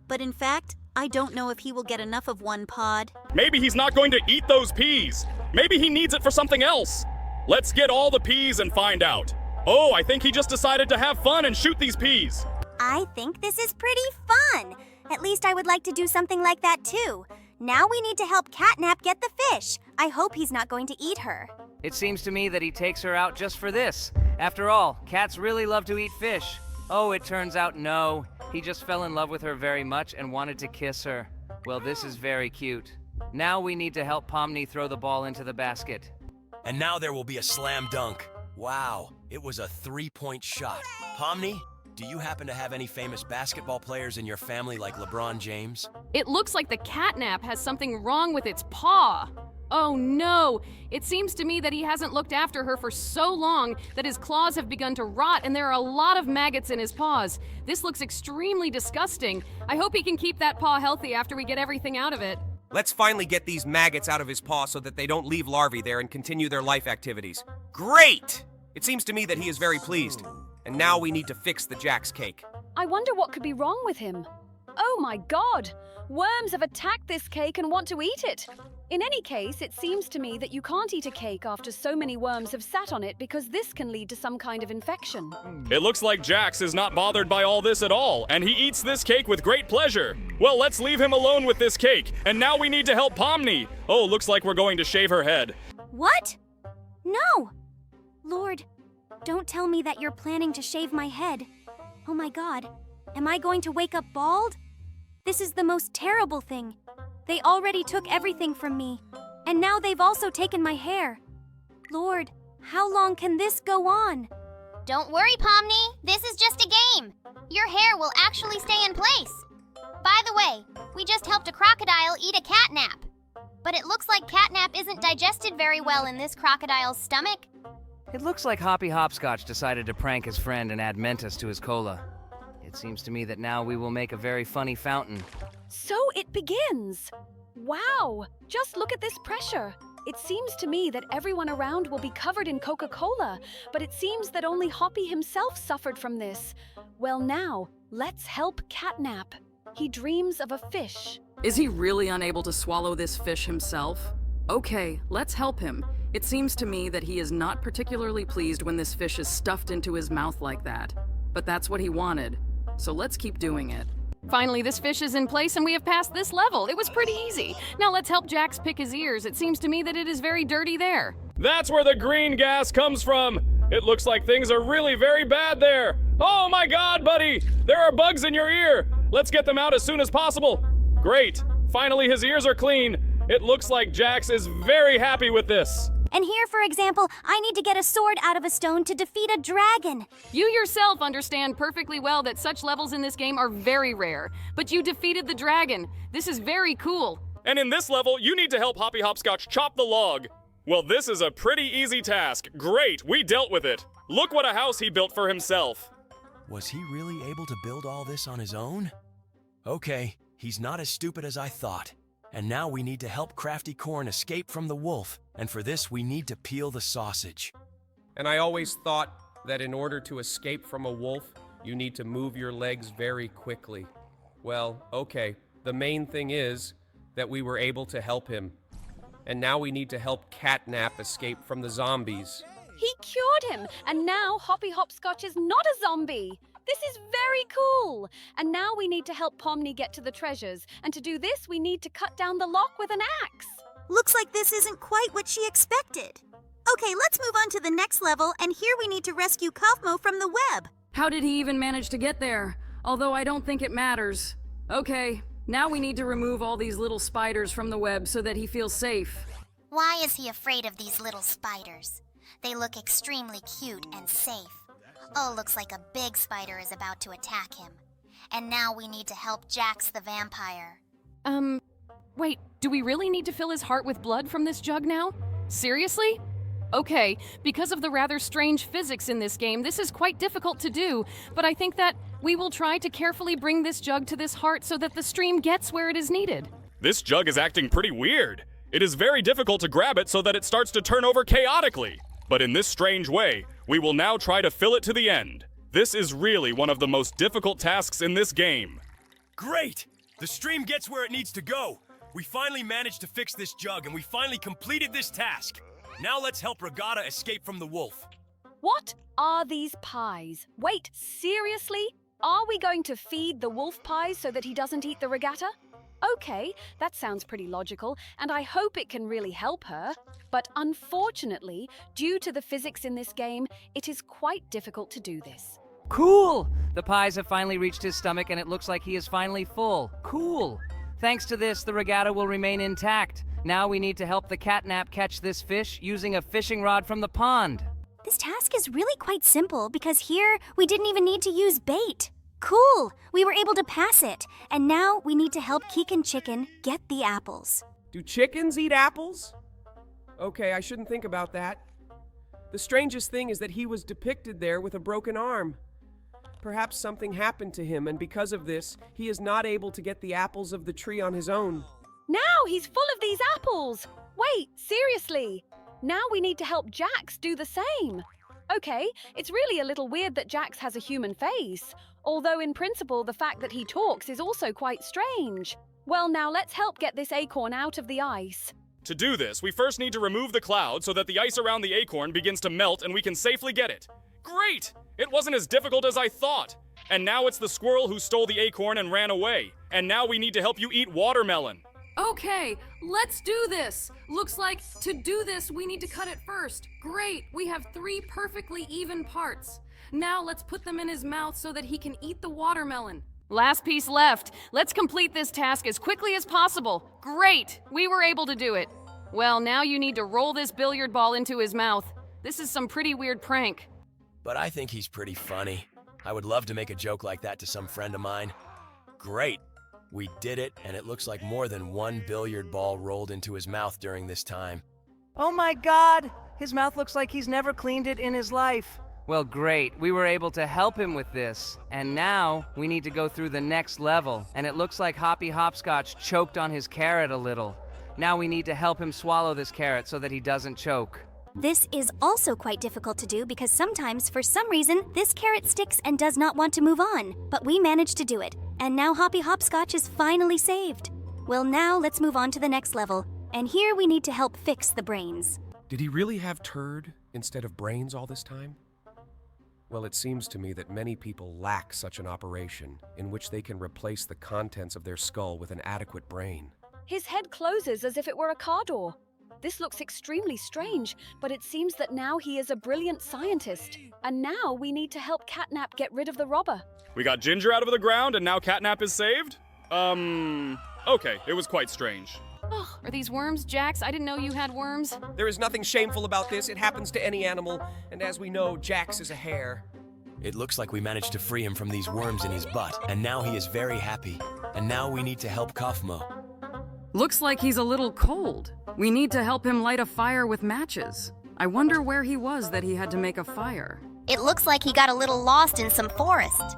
But in fact, I don't know if he will get enough of one pod. Maybe he's not going to eat those peas. Maybe he needs it for something else. Let's get all the peas and find out. Oh, I think he just decided to have fun and shoot these peas. I think this is pretty fun. At least I would like to do something like that too. Now we need to help Catnap get the fish. I hope he's not going to eat her. It seems to me that he takes her out just for this. After all, cats really love to eat fish. Oh, it turns out no. He just fell in love with her very much and wanted to kiss her. Well, this is very cute. Now we need to help Pomni throw the ball into the basket. And now there will be a slam dunk. Wow, it was a 3-point shot. Pomni, do you happen to have any famous basketball players in your family like LeBron James? It looks like the catnap has something wrong with its paw. Oh no! It seems to me that he hasn't looked after her for so long that his claws have begun to rot and there are a lot of maggots in his paws. This looks extremely disgusting. I hope he can keep that paw healthy after we get everything out of it. Let's finally get these maggots out of his paw so that they don't leave larvae there and continue their life activities. Great! It seems to me that he is very pleased. And now we need to fix the Jax cake. I wonder what could be wrong with him. Oh my god! Worms have attacked this cake and want to eat it. In any case, it seems to me that you can't eat a cake after so many worms have sat on it because this can lead to some kind of infection. It looks like Jax is not bothered by all this at all, and he eats this cake with great pleasure. Well, let's leave him alone with this cake, and now we need to help Pomni. Oh, looks like we're going to shave her head. What? No! Lord, don't tell me that you're planning to shave my head. Oh my god, am I going to wake up bald? This is the most terrible thing. They already took everything from me, and now they've also taken my hair. Lord, how long can this go on? Don't worry, Pomni. This is just a game. Your hair will actually stay in place. By the way, we just helped a crocodile eat a catnap. But it looks like catnap isn't digested very well in this crocodile's stomach. It looks like Hoppy Hopscotch decided to prank his friend and add Mentos to his cola. It seems to me that now we will make a very funny fountain. So it begins! Wow! Just look at this pressure! It seems to me that everyone around will be covered in Coca-Cola, but it seems that only Hoppy himself suffered from this. Well now, let's help Catnap. He dreams of a fish. Is he really unable to swallow this fish himself? Okay, let's help him. It seems to me that he is not particularly pleased when this fish is stuffed into his mouth like that. But that's what he wanted, so let's keep doing it. Finally, this fish is in place and we have passed this level. It was pretty easy. Now let's help Jax pick his ears. It seems to me that it is very dirty there. That's where the green gas comes from. It looks like things are really very bad there. Oh my god, buddy! There are bugs in your ear! Let's get them out as soon as possible. Great. Finally, his ears are clean. It looks like Jax is very happy with this. And here, for example, I need to get a sword out of a stone to defeat a dragon. You yourself understand perfectly well that such levels in this game are very rare, but you defeated the dragon. This is very cool. And in this level, you need to help Hoppy Hopscotch chop the log. Well, this is a pretty easy task. Great, we dealt with it. Look what a house he built for himself. Was he really able to build all this on his own? Okay, he's not as stupid as I thought. And now we need to help Crafty Corn escape from the wolf. And for this, we need to peel the sausage. And I always thought that in order to escape from a wolf, you need to move your legs very quickly. Well, okay. The main thing is that we were able to help him. And now we need to help Catnap escape from the zombies. He cured him, and now Hoppy Hopscotch is not a zombie. This is very cool. And now we need to help Pomni get to the treasures. And to do this, we need to cut down the lock with an axe. Looks like this isn't quite what she expected. Okay, let's move on to the next level, and here we need to rescue Kaufmo from the web. How did he even manage to get there? Although I don't think it matters. Okay, now we need to remove all these little spiders from the web so that he feels safe. Why is he afraid of these little spiders? They look extremely cute and safe. Oh, looks like a big spider is about to attack him. And now we need to help Jax the vampire. Wait, do we really need to fill his heart with blood from this jug now? Seriously? Okay, because of the rather strange physics in this game, this is quite difficult to do, but I think that we will try to carefully bring this jug to this heart so that the stream gets where it is needed. This jug is acting pretty weird. It is very difficult to grab it so that it starts to turn over chaotically. But in this strange way, we will now try to fill it to the end. This is really one of the most difficult tasks in this game. Great! The stream gets where it needs to go. We finally managed to fix this jug, and we finally completed this task. Now let's help Regatta escape from the wolf. What are these pies? Wait, seriously? Are we going to feed the wolf pies so that he doesn't eat the regatta? Okay, that sounds pretty logical, and I hope it can really help her. But unfortunately, due to the physics in this game, it is quite difficult to do this. Cool! The pies have finally reached his stomach and it looks like he is finally full. Cool! Thanks to this, the regatta will remain intact. Now we need to help the Catnap catch this fish using a fishing rod from the pond. This task is really quite simple because here we didn't even need to use bait. Cool! We were able to pass it. And now we need to help Keegan Chicken get the apples. Do chickens eat apples? Okay, I shouldn't think about that. The strangest thing is that he was depicted there with a broken arm. Perhaps something happened to him, and because of this, he is not able to get the apples of the tree on his own. Now he's full of these apples! Wait, seriously? Now we need to help Jax do the same. Okay, it's really a little weird that Jax has a human face. Although in principle, the fact that he talks is also quite strange. Well, now let's help get this acorn out of the ice. To do this, we first need to remove the cloud so that the ice around the acorn begins to melt and we can safely get it. Great! It wasn't as difficult as I thought. And now it's the squirrel who stole the acorn and ran away. And now we need to help you eat watermelon. Okay, let's do this. Looks like to do this, we need to cut it first. Great, we have 3 perfectly even parts. Now let's put them in his mouth so that he can eat the watermelon. Last piece left. Let's complete this task as quickly as possible. Great, we were able to do it. Well, now you need to roll this billiard ball into his mouth. This is some pretty weird prank. But I think he's pretty funny. I would love to make a joke like that to some friend of mine. Great. We did it, and it looks like more than 1 billiard ball rolled into his mouth during this time. Oh my god! His mouth looks like he's never cleaned it in his life. Well, great. We were able to help him with this. And now we need to go through the next level. And it looks like Hoppy Hopscotch choked on his carrot a little. Now we need to help him swallow this carrot so that he doesn't choke. This is also quite difficult to do because sometimes, for some reason, this carrot sticks and does not want to move on. But we managed to do it. And now Hoppy Hopscotch is finally saved. Well, now let's move on to the next level. And here we need to help fix the brains. Did he really have turd instead of brains all this time? Well, it seems to me that many people lack such an operation in which they can replace the contents of their skull with an adequate brain. His head closes as if it were a car door. This looks extremely strange, but it seems that now he is a brilliant scientist. And now we need to help Catnap get rid of the robber. We got Ginger out of the ground and now Catnap is saved? Okay, it was quite strange. Oh, are these worms, Jax? I didn't know you had worms. There is nothing shameful about this. It happens to any animal, and as we know, Jax is a hare. It looks like we managed to free him from these worms in his butt, and now he is very happy. And now we need to help Kaufmo. Looks like he's a little cold. We need to help him light a fire with matches. I wonder where he was that he had to make a fire. It looks like he got a little lost in some forest.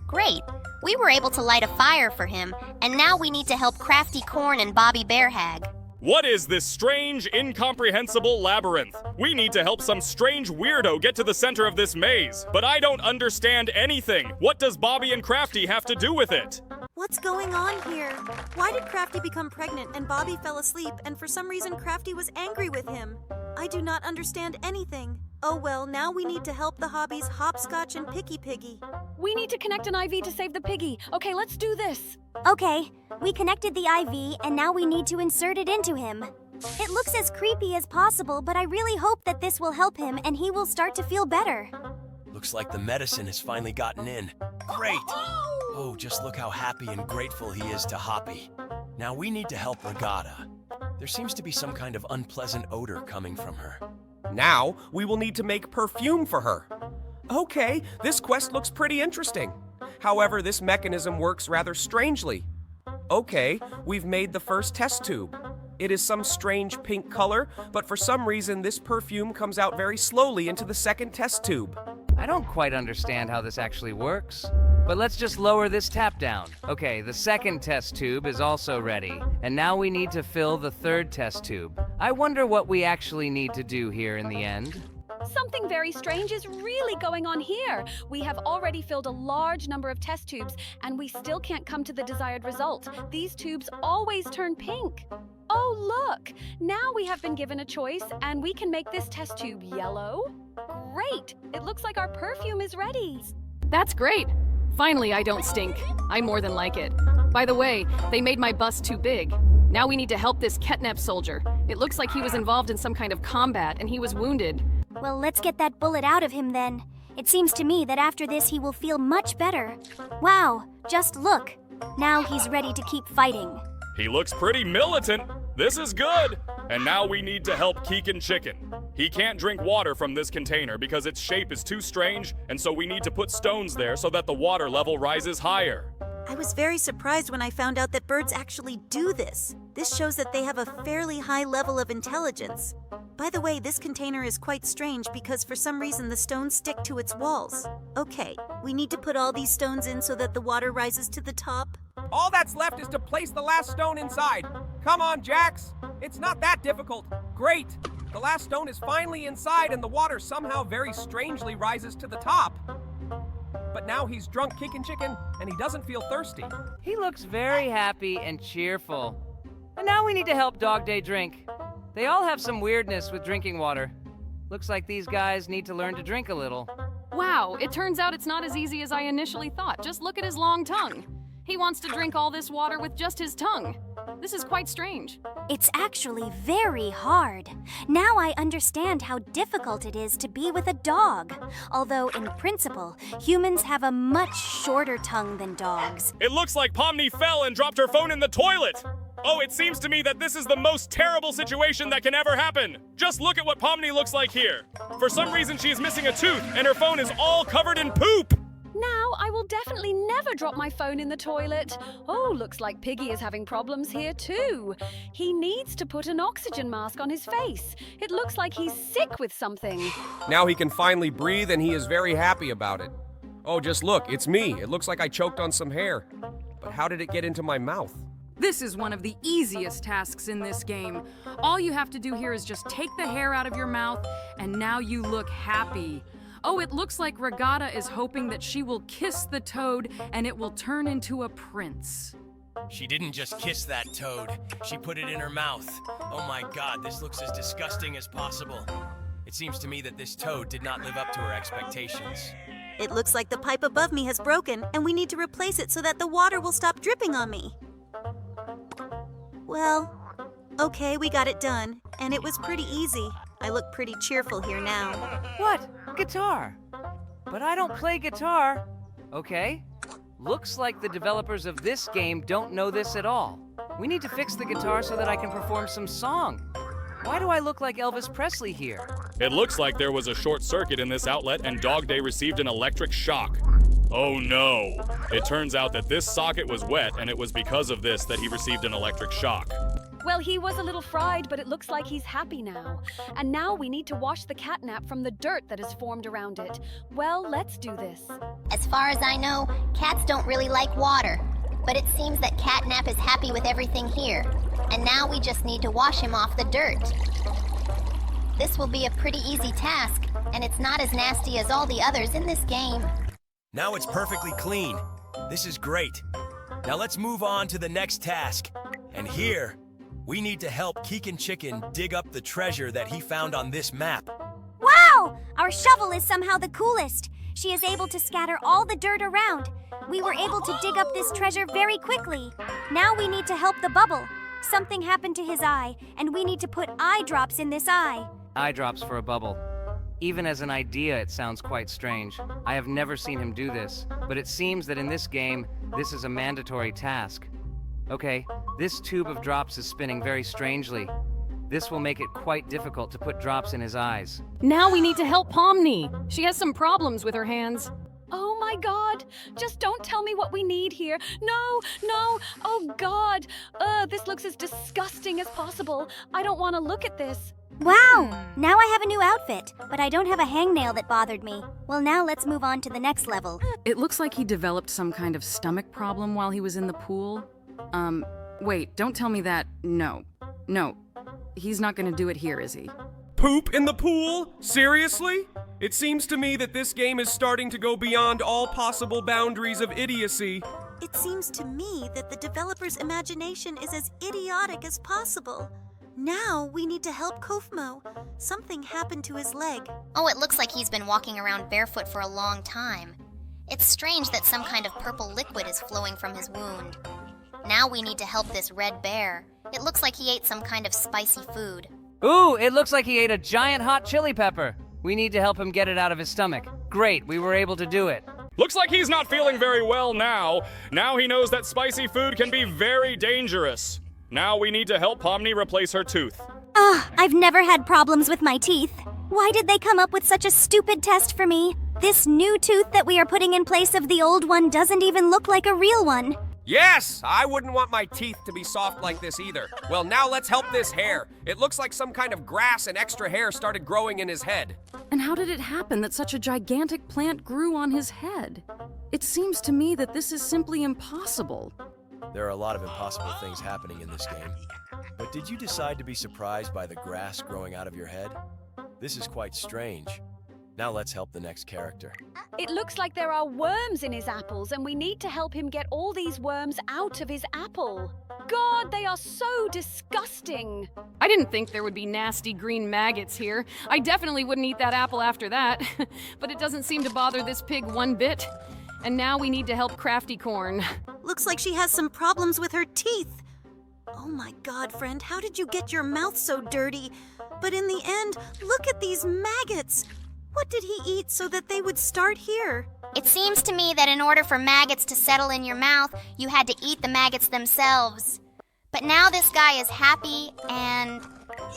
Great. We were able to light a fire for him, and now we need to help Crafty Corn and Bobby Bearhag. What is this strange, incomprehensible labyrinth? We need to help some strange weirdo get to the center of this maze, but I don't understand anything. What does Bobby and Crafty have to do with it? What's going on here? Why did Crafty become pregnant and Bobby fell asleep, and for some reason Crafty was angry with him? I do not understand anything. Oh well, now we need to help the hobbies Hopscotch and Picky Piggy. We need to connect an IV to save the piggy. Okay, let's do this. Okay, we connected the IV and now we need to insert it into him. It looks as creepy as possible, but I really hope that this will help him and he will start to feel better. Looks like the medicine has finally gotten in. Great! Oh, just look how happy and grateful he is to Hoppy. Now we need to help Regatta. There seems to be some kind of unpleasant odor coming from her. Now, we will need to make perfume for her. Okay, this quest looks pretty interesting. However, this mechanism works rather strangely. Okay, we've made the first test tube. It is some strange pink color, but for some reason this perfume comes out very slowly into the second test tube. I don't quite understand how this actually works. But let's just lower this tap down. Okay, the second test tube is also ready. And now we need to fill the third test tube. I wonder what we actually need to do here in the end. Something very strange is really going on here. We have already filled a large number of test tubes, and we still can't come to the desired result. These tubes always turn pink. Oh, look! Now we have been given a choice, and we can make this test tube yellow. Great! It looks like our perfume is ready. That's great. Finally, I don't stink. I more than like it. By the way, they made my bust too big. Now we need to help this Ketnep soldier. It looks like he was involved in some kind of combat, and he was wounded. Well, let's get that bullet out of him then. It seems to me that after this he will feel much better. Wow, just look. Now he's ready to keep fighting. He looks pretty militant. This is good. And now we need to help Keegan Chicken. He can't drink water from this container because its shape is too strange, and so we need to put stones there so that the water level rises higher. I was very surprised when I found out that birds actually do this. This shows that they have a fairly high level of intelligence. By the way, this container is quite strange because for some reason the stones stick to its walls. Okay, we need to put all these stones in so that the water rises to the top. All that's left is to place the last stone inside. Come on, Jax. It's not that difficult. Great. The last stone is finally inside and the water somehow very strangely rises to the top. But now he's drunk Kickin' Chicken and he doesn't feel thirsty. He looks very happy and cheerful. And now we need to help Dog Day drink. They all have some weirdness with drinking water. Looks like these guys need to learn to drink a little. Wow, it turns out it's not as easy as I initially thought. Just look at his long tongue. He wants to drink all this water with just his tongue. This is quite strange. It's actually very hard. Now I understand how difficult it is to be with a dog. Although, in principle, humans have a much shorter tongue than dogs. It looks like Pomni fell and dropped her phone in the toilet. Oh, it seems to me that this is the most terrible situation that can ever happen. Just look at what Pomni looks like here. For some reason, she is missing a tooth, and her phone is all covered in poop. Now I will definitely never drop my phone in the toilet. Oh, looks like Piggy is having problems here too. He needs to put an oxygen mask on his face. It looks like he's sick with something. Now he can finally breathe and he is very happy about it. Oh, just look, it's me. It looks like I choked on some hair. But how did it get into my mouth? This is one of the easiest tasks in this game. All you have to do here is just take the hair out of your mouth, and now you look happy. Oh, it looks like Regatta is hoping that she will kiss the toad and it will turn into a prince. She didn't just kiss that toad. She put it in her mouth. Oh my god, this looks as disgusting as possible. It seems to me that this toad did not live up to her expectations. It looks like the pipe above me has broken, and we need to replace it so that the water will stop dripping on me. Well, okay, we got it done, and it was pretty easy. I look pretty cheerful here now. What? Guitar? But I don't play guitar. Okay. Looks like the developers of this game don't know this at all. We need to fix the guitar so that I can perform some song. Why do I look like Elvis Presley here? It looks like there was a short circuit in this outlet and Dog Day received an electric shock. Oh no! It turns out that this socket was wet and it was because of this that he received an electric shock. Well, he was a little fried, but it looks like he's happy now. And now we need to wash the catnap from the dirt that has formed around it. Well, let's do this. As far as I know, cats don't really like water. But it seems that Catnap is happy with everything here. And now we just need to wash him off the dirt. This will be a pretty easy task, and it's not as nasty as all the others in this game. Now it's perfectly clean. This is great. Now let's move on to the next task. And here, we need to help Keegan Chicken dig up the treasure that he found on this map. Wow! Our shovel is somehow the coolest. She is able to scatter all the dirt around. We were able to dig up this treasure very quickly. Now we need to help the bubble. Something happened to his eye, and we need to put eye drops in this eye. Eye drops for a bubble. Even as an idea, it sounds quite strange. I have never seen him do this, but it seems that in this game, this is a mandatory task. Okay, this tube of drops is spinning very strangely. This will make it quite difficult to put drops in his eyes. Now we need to help Pomni. She has some problems with her hands. Oh my God! Just don't tell me what we need here. No, no! Oh God! This looks as disgusting as possible. I don't want to look at this. Wow! Now I have a new outfit, but I don't have a hangnail that bothered me. Well, now let's move on to the next level. It looks like he developed some kind of stomach problem while he was in the pool. Wait, don't tell me that. No. He's not gonna do it here, is he? Poop in the pool? Seriously? It seems to me that this game is starting to go beyond all possible boundaries of idiocy. It seems to me that the developer's imagination is as idiotic as possible. Now we need to help Kofmo. Something happened to his leg. Oh, it looks like he's been walking around barefoot for a long time. It's strange that some kind of purple liquid is flowing from his wound. Now we need to help this red bear. It looks like he ate some kind of spicy food. Ooh, it looks like he ate a giant hot chili pepper. We need to help him get it out of his stomach. Great, we were able to do it. Looks like he's not feeling very well now. Now he knows that spicy food can be very dangerous. Now we need to help Pomni replace her tooth. I've never had problems with my teeth. Why did they come up with such a stupid test for me? This new tooth that we are putting in place of the old one doesn't even look like a real one. Yes, I wouldn't want my teeth to be soft like this either. Well, now let's help this hair. It looks like some kind of grass and extra hair started growing in his head. And how did it happen that such a gigantic plant grew on his head? It seems to me that this is simply impossible. There are a lot of impossible things happening in this game. But did you decide to be surprised by the grass growing out of your head? This is quite strange. Now let's help the next character. It looks like there are worms in his apples, and we need to help him get all these worms out of his apple. God, they are so disgusting. I didn't think there would be nasty green maggots here. I definitely wouldn't eat that apple after that. But it doesn't seem to bother this pig one bit. And now we need to help Crafty Corn. Looks like she has some problems with her teeth. Oh my God, friend, how did you get your mouth so dirty? But in the end, look at these maggots. What did he eat so that they would start here? It seems to me that in order for maggots to settle in your mouth, you had to eat the maggots themselves. But now this guy is happy and...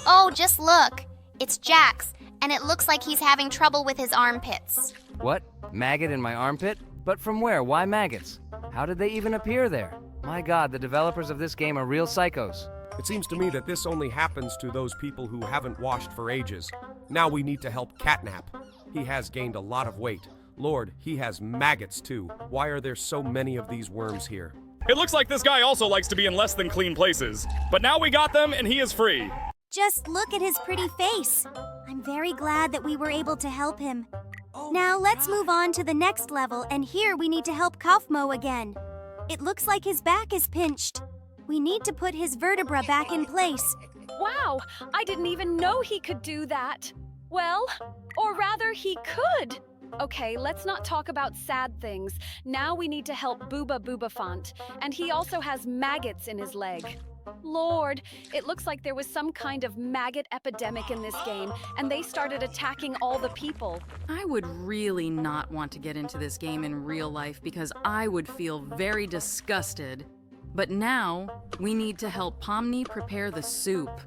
Oh, just look. It's Jax, and it looks like he's having trouble with his armpits. What? Maggot in my armpit? But from where? Why maggots? How did they even appear there? My God, the developers of this game are real psychos. It seems to me that this only happens to those people who haven't washed for ages. Now we need to help Catnap. He has gained a lot of weight. Lord, he has maggots too. Why are there so many of these worms here? It looks like this guy also likes to be in less than clean places. But now we got them and he is free. Just look at his pretty face. I'm very glad that we were able to help him. Now let's move on to the next level, and here we need to help Kofmo again. It looks like his back is pinched. We need to put his vertebra back in place. Wow, I didn't even know he could do that. Well, or rather, he could. Okay, let's not talk about sad things. Now we need to help Booba Boobafant, and he also has maggots in his leg. Lord, it looks like there was some kind of maggot epidemic in this game, and they started attacking all the people. I would really not want to get into this game in real life because I would feel very disgusted. But now, we need to help Pomni prepare the soup.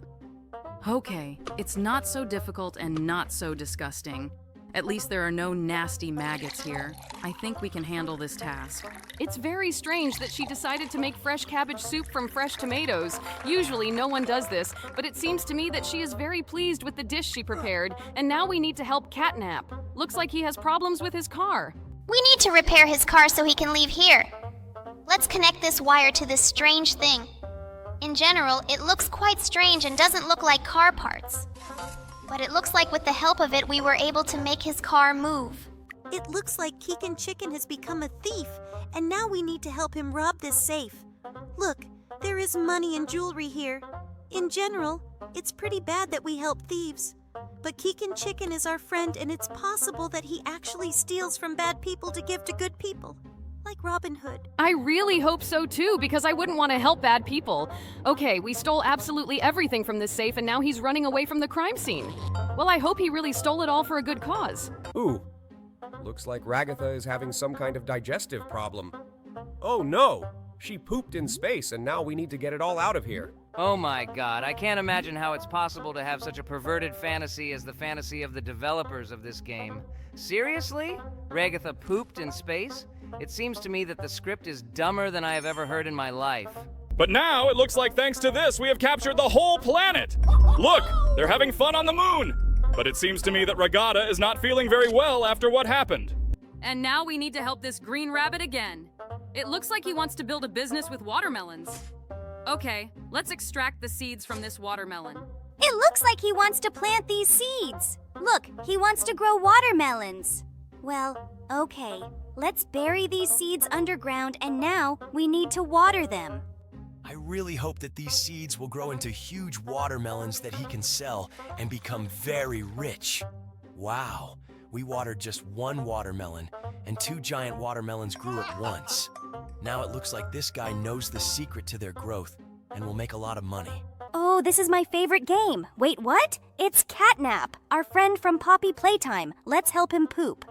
Okay, it's not so difficult and not so disgusting. At least there are no nasty maggots here. I think we can handle this task. It's very strange that she decided to make fresh cabbage soup from fresh tomatoes. Usually no one does this, but it seems to me that she is very pleased with the dish she prepared, and now we need to help Catnap. Looks like he has problems with his car. We need to repair his car so he can leave here. Let's connect this wire to this strange thing. In general, it looks quite strange and doesn't look like car parts. But it looks like with the help of it, we were able to make his car move. It looks like Keegan Chicken has become a thief, and now we need to help him rob this safe. Look, there is money and jewelry here. In general, it's pretty bad that we help thieves. But Keegan Chicken is our friend, and it's possible that he actually steals from bad people to give to good people. Like Robin Hood. I really hope so too, because I wouldn't want to help bad people. Okay, we stole absolutely everything from this safe, and now he's running away from the crime scene. Well, I hope he really stole it all for a good cause. Ooh, looks like Ragatha is having some kind of digestive problem. Oh no, she pooped in space and now we need to get it all out of here. Oh my god, I can't imagine how it's possible to have such a perverted fantasy as the fantasy of the developers of this game. Seriously? Ragatha pooped in space? It seems to me that the script is dumber than I have ever heard in my life. But now it looks like thanks to this, we have captured the whole planet. Look, they're having fun on the moon. But it seems to me that Regatta is not feeling very well after what happened. And now we need to help this green rabbit again. It looks like he wants to build a business with watermelons. Okay, let's extract the seeds from this watermelon. It looks like he wants to plant these seeds. Look, he wants to grow watermelons. Well, okay. Let's bury these seeds underground, and now we need to water them. I really hope that these seeds will grow into huge watermelons that he can sell and become very rich. Wow, we watered just one watermelon, and 2 giant watermelons grew at once. Now it looks like this guy knows the secret to their growth and will make a lot of money. Oh, this is my favorite game. Wait, what? It's Catnap, our friend from Poppy Playtime. Let's help him poop.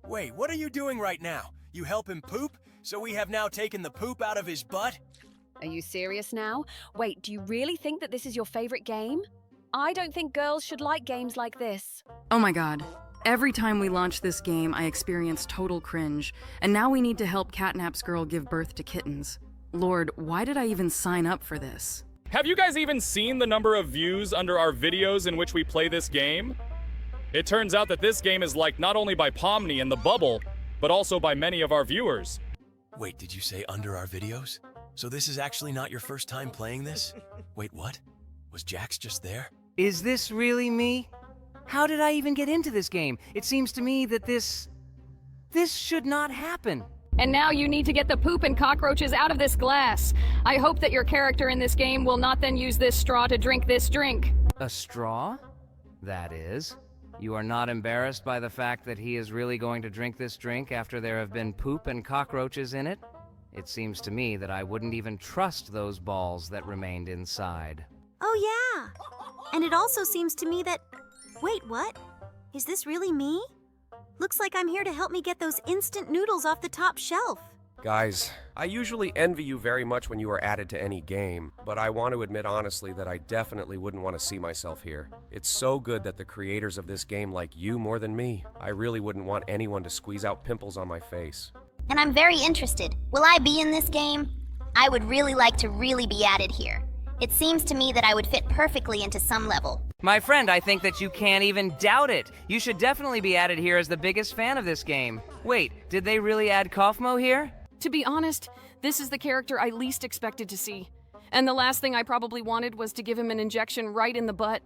Wait, what are you doing right now? You help him poop? So we have now taken the poop out of his butt? Are you serious now? Wait, do you really think that this is your favorite game? I don't think girls should like games like this. Oh my god. Every time we launch this game, I experience total cringe. And now we need to help Catnap's girl give birth to kittens. Lord, why did I even sign up for this? Have you guys even seen the number of views under our videos in which we play this game? It turns out that this game is liked not only by Pomni and the Bubble, but also by many of our viewers. Wait, did you say under our videos? So this is actually not your first time playing this? Wait, what? Was Jax just there? Is this really me? How did I even get into this game? It seems to me that this should not happen. And now you need to get the poop and cockroaches out of this glass. I hope that your character in this game will not then use this straw to drink this drink. A straw? That is. You are not embarrassed by the fact that he is really going to drink this drink after there have been poop and cockroaches in it? It seems to me that I wouldn't even trust those balls that remained inside. Oh yeah. And it also seems to me that... Wait, what? Is this really me? Looks like I'm here to help me get those instant noodles off the top shelf. Guys, I usually envy you very much when you are added to any game, but I want to admit honestly that I definitely wouldn't want to see myself here. It's so good that the creators of this game like you more than me. I really wouldn't want anyone to squeeze out pimples on my face. And I'm very interested. Will I be in this game? I would really like to really be added here. It seems to me that I would fit perfectly into some level. My friend, I think that you can't even doubt it. You should definitely be added here as the biggest fan of this game. Wait, did they really add Kaufmo here? To be honest, this is the character I least expected to see. And the last thing I probably wanted was to give him an injection right in the butt.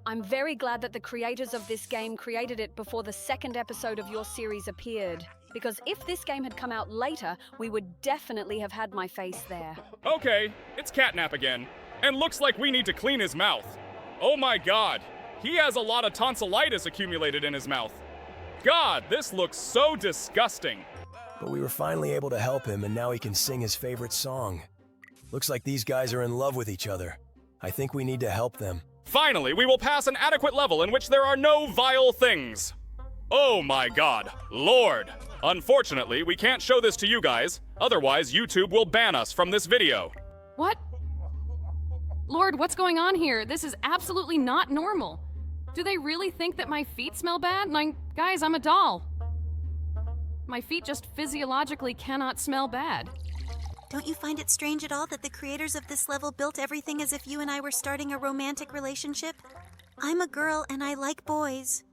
I'm very glad that the creators of this game created it before the second episode of your series appeared. Because if this game had come out later, we would definitely have had my face there. Okay, it's Catnap again. And looks like we need to clean his mouth. Oh my god, He has a lot of tonsillitis accumulated in his mouth. God, this looks so disgusting. But we were finally able to help him, and now he can sing his favorite song. Looks like these guys are in love with each other. I think we need to help them. Finally, we will pass an adequate level in which there are no vile things. Oh my God, Lord. Unfortunately, we can't show this to you guys. Otherwise, YouTube will ban us from this video. What? Lord, what's going on here? This is absolutely not normal. Do they really think that my feet smell bad? Guys, I'm a doll. My feet just physiologically cannot smell bad. Don't you find it strange at all that the creators of this level built everything as if you and I were starting a romantic relationship? I'm a girl and I like boys.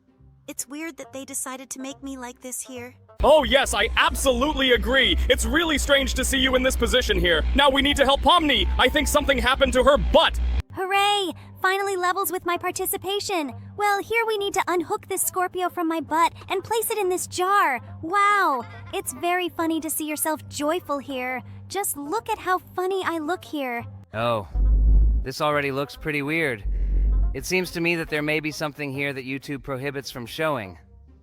It's weird that they decided to make me like this here. Oh yes, I absolutely agree. It's really strange to see you in this position here. Now we need to help Pomni. I think something happened to her butt. Hooray! Finally levels with my participation. Well, here we need to unhook this Scorpio from my butt and place it in this jar. Wow! It's very funny to see yourself joyful here. Just look at how funny I look here. Oh, this already looks pretty weird. It seems to me that there may be something here that YouTube prohibits from showing.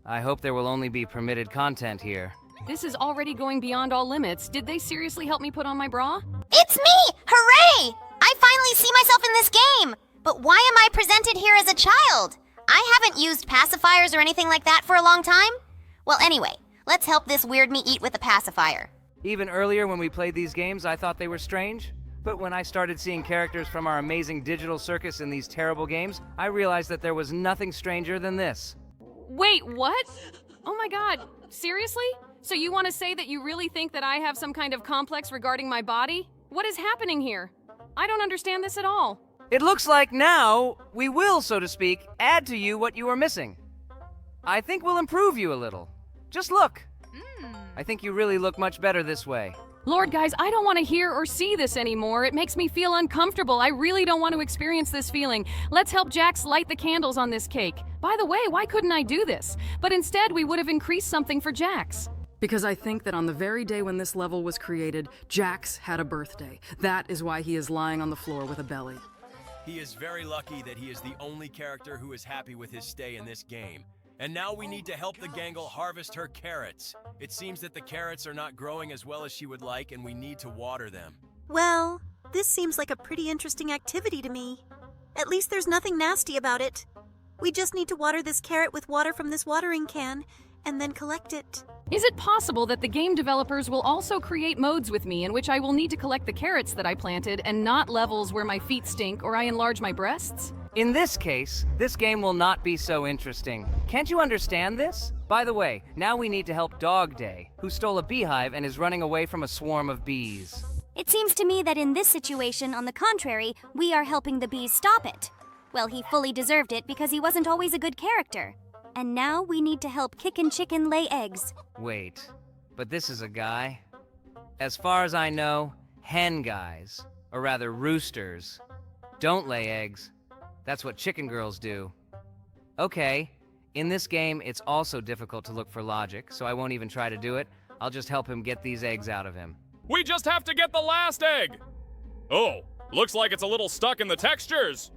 I hope there will only be permitted content here. This is already going beyond all limits. Did they seriously help me put on my bra? It's me! Hooray! I finally see myself in this game! But why am I presented here as a child? I haven't used pacifiers or anything like that for a long time. Well, anyway, let's help this weird me eat with a pacifier. Even earlier when we played these games, I thought they were strange. But when I started seeing characters from our amazing digital circus in these terrible games, I realized that there was nothing stranger than this. Wait, what? Oh my God, seriously? So you want to say that you really think that I have some kind of complex regarding my body? What is happening here? I don't understand this at all. It looks like now we will, so to speak, add to you what you are missing. I think we'll improve you a little. Just look. I think you really look much better this way. Lord, guys, I don't want to hear or see this anymore. It makes me feel uncomfortable. I really don't want to experience this feeling. Let's help Jax light the candles on this cake. By the way, why couldn't I do this? But instead, we would have increased something for Jax. Because I think that on the very day when this level was created, Jax had a birthday. That is why he is lying on the floor with a belly. He is very lucky that he is the only character who is happy with his stay in this game. And now we need to help the Gangle harvest her carrots. It seems that the carrots are not growing as well as she would like, and we need to water them. Well, this seems like a pretty interesting activity to me. At least there's nothing nasty about it. We just need to water this carrot with water from this watering can, and then collect it. Is it possible that the game developers will also create modes with me in which I will need to collect the carrots that I planted and not levels where my feet stink or I enlarge my breasts? In this case, this game will not be so interesting. Can't you understand this? By the way, now we need to help Dog Day, who stole a beehive and is running away from a swarm of bees. It seems to me that in this situation, on the contrary, we are helping the bees stop it. Well, he fully deserved it because he wasn't always a good character. And now we need to help Kickin' Chicken lay eggs. Wait, but this is a guy? As far as I know, hen guys, or rather roosters, don't lay eggs. That's what chicken girls do. Okay, in this game, it's also difficult to look for logic, so I won't even try to do it. I'll just help him get these eggs out of him. We just have to get the last egg. Oh, looks like it's a little stuck in the textures.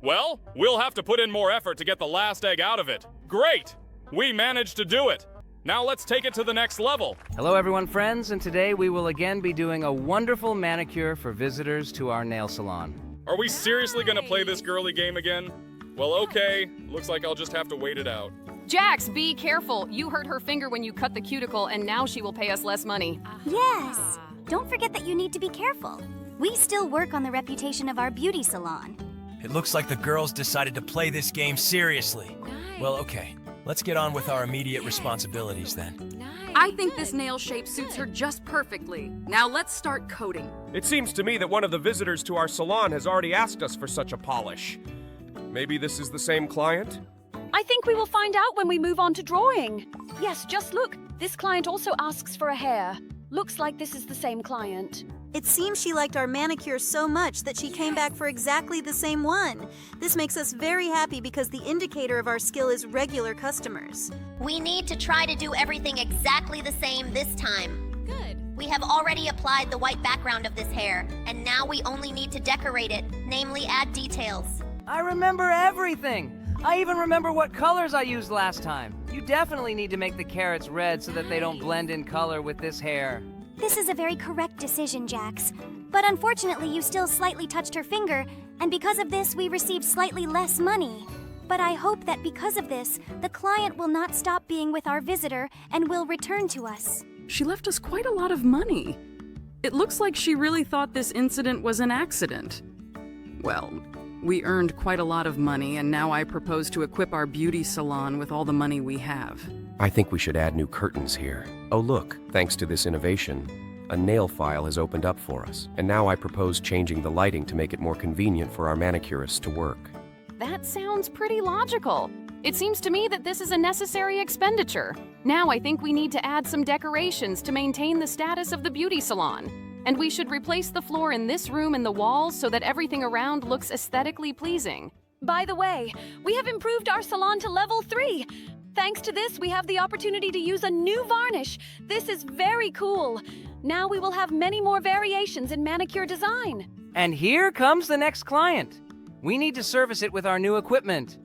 Well, we'll have to put in more effort to get the last egg out of it. Great! We managed to do it. Now let's take it to the next level. Hello everyone, friends, and today we will again be doing a wonderful manicure for visitors to our nail salon. Are we seriously gonna play this girly game again? Well, okay. Looks like I'll just have to wait it out. Jax, be careful. You hurt her finger when you cut the cuticle, and now she will pay us less money. Yes! Don't forget that you need to be careful. We still work on the reputation of our beauty salon. It looks like the girls decided to play this game seriously. Well, okay. Let's get on with our immediate responsibilities then. I think this nail shape suits her just perfectly. Now let's start coding. It seems to me that one of the visitors to our salon has already asked us for such a polish. Maybe this is the same client? I think we will find out when we move on to drawing. Yes, just look. This client also asks for a hair. Looks like this is the same client. It seems she liked our manicure so much that she came back for exactly the same one. This makes us very happy because the indicator of our skill is regular customers. We need to try to do everything exactly the same this time. Good. We have already applied the white background of this hair, and now we only need to decorate it, namely add details. I remember everything! I even remember what colors I used last time. You definitely need to make the carrots red so that they don't blend in color with this hair. This is a very correct decision, Jax. But unfortunately, you still slightly touched her finger, and because of this, we received slightly less money. But I hope that because of this, the client will not stop being with our visitor and will return to us. She left us quite a lot of money. It looks like she really thought this incident was an accident. Well, we earned quite a lot of money, and now I propose to equip our beauty salon with all the money we have. I think we should add new curtains here. Oh look, thanks to this innovation, a nail file has opened up for us. And now I propose changing the lighting to make it more convenient for our manicurists to work. That sounds pretty logical. It seems to me that this is a necessary expenditure. Now I think we need to add some decorations to maintain the status of the beauty salon. And we should replace the floor in this room and the walls so that everything around looks aesthetically pleasing. By the way, we have improved our salon to level 3. Thanks to this, we have the opportunity to use a new varnish. This is very cool. Now we will have many more variations in manicure design. And here comes the next client. We need to service it with our new equipment.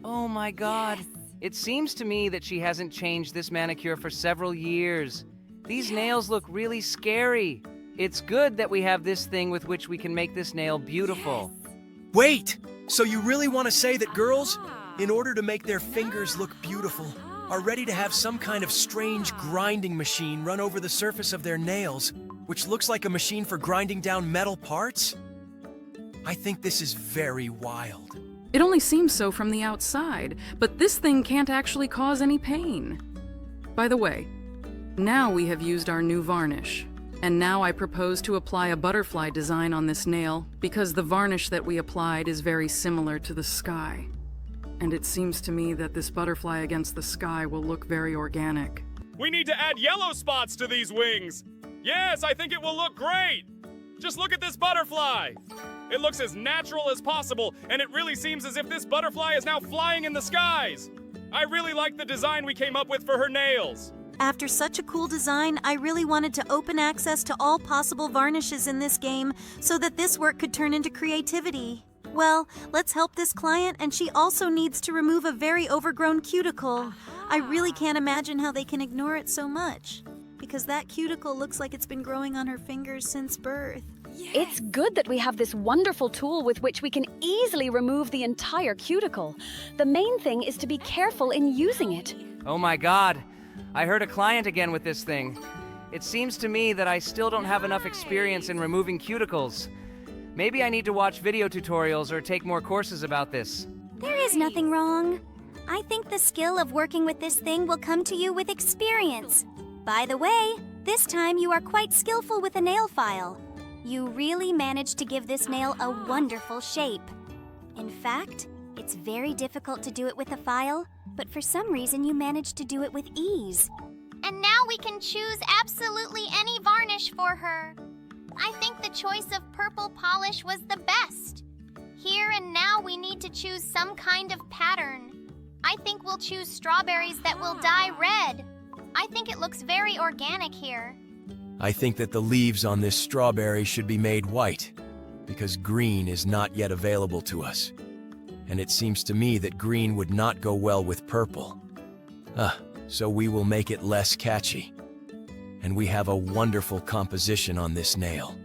Oh my God. Yes. It seems to me that she hasn't changed this manicure for several years. These nails look really scary. It's good that we have this thing with which we can make this nail beautiful. Wait! So you really want to say that girls, in order to make their fingers look beautiful, are ready to have some kind of strange grinding machine run over the surface of their nails, which looks like a machine for grinding down metal parts? I think this is very wild. It only seems so from the outside, but this thing can't actually cause any pain. By the way, now we have used our new varnish. And now I propose to apply a butterfly design on this nail because the varnish that we applied is very similar to the sky. And it seems to me that this butterfly against the sky will look very organic. We need to add yellow spots to these wings. Yes, I think it will look great. Just look at this butterfly. It looks as natural as possible, and it really seems as if this butterfly is now flying in the skies. I really like the design we came up with for her nails. After such a cool design, I really wanted to open access to all possible varnishes in this game so that this work could turn into creativity. Well, let's help this client, and she also needs to remove a very overgrown cuticle. I really can't imagine how they can ignore it so much, because that cuticle looks like it's been growing on her fingers since birth. It's good that we have this wonderful tool with which we can easily remove the entire cuticle. The main thing is to be careful in using it. Oh my God. I heard a client again with this thing. It seems to me that I still don't have enough experience in removing cuticles. Maybe I need to watch video tutorials or take more courses about this. There is nothing wrong. I think the skill of working with this thing will come to you with experience. By the way, this time you are quite skillful with a nail file. You really managed to give this nail a wonderful shape. In fact, it's very difficult to do it with a file, but for some reason you managed to do it with ease. And now we can choose absolutely any varnish for her. I think the choice of purple polish was the best. Here and now we need to choose some kind of pattern. I think we'll choose strawberries that will dye red. I think it looks very organic here. I think that the leaves on this strawberry should be made white, because green is not yet available to us. And it seems to me that green would not go well with purple. So we will make it less catchy. And we have a wonderful composition on this nail.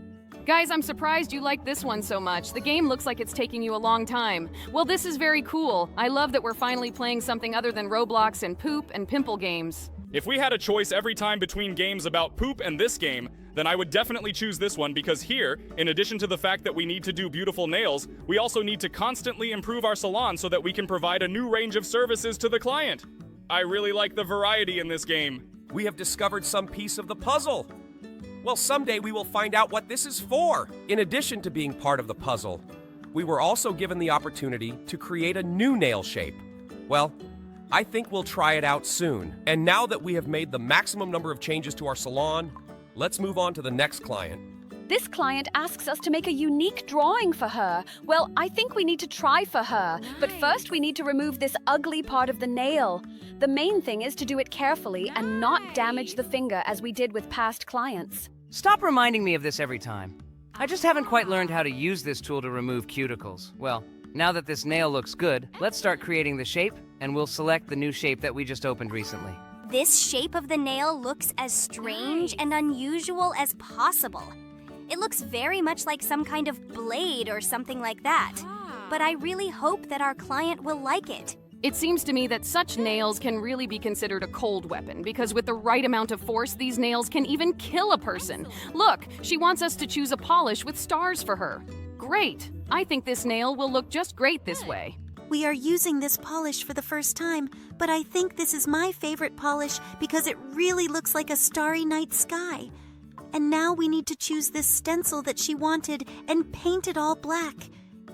Guys, I'm surprised you like this one so much. The game looks like it's taking you a long time. Well, this is very cool. I love that we're finally playing something other than Roblox and poop and pimple games. If we had a choice every time between games about poop and this game, then I would definitely choose this one because here, in addition to the fact that we need to do beautiful nails, we also need to constantly improve our salon so that we can provide a new range of services to the client. I really like the variety in this game. We have discovered some piece of the puzzle. Well, someday we will find out what this is for. In addition to being part of the puzzle, we were also given the opportunity to create a new nail shape. Well, I think we'll try it out soon. And now that we have made the maximum number of changes to our salon, let's move on to the next client. This client asks us to make a unique drawing for her. Well, I think we need to try for her. But first we need to remove this ugly part of the nail. The main thing is to do it carefully and not damage the finger as we did with past clients. Stop reminding me of this every time. I just haven't quite learned how to use this tool to remove cuticles. Well, Now that this nail looks good, let's start creating the shape, and we'll select the new shape that we just opened recently. This shape of the nail looks as strange and unusual as possible. It looks very much like some kind of blade or something like that. But I really hope that our client will like it. It seems to me that such nails can really be considered a cold weapon, because with the right amount of force, these nails can even kill a person. Look, she wants us to choose a polish with stars for her. Great! I think this nail will look just great this way. We are using this polish for the first time, but I think this is my favorite polish because it really looks like a starry night sky. And now we need to choose this stencil that she wanted and paint it all black.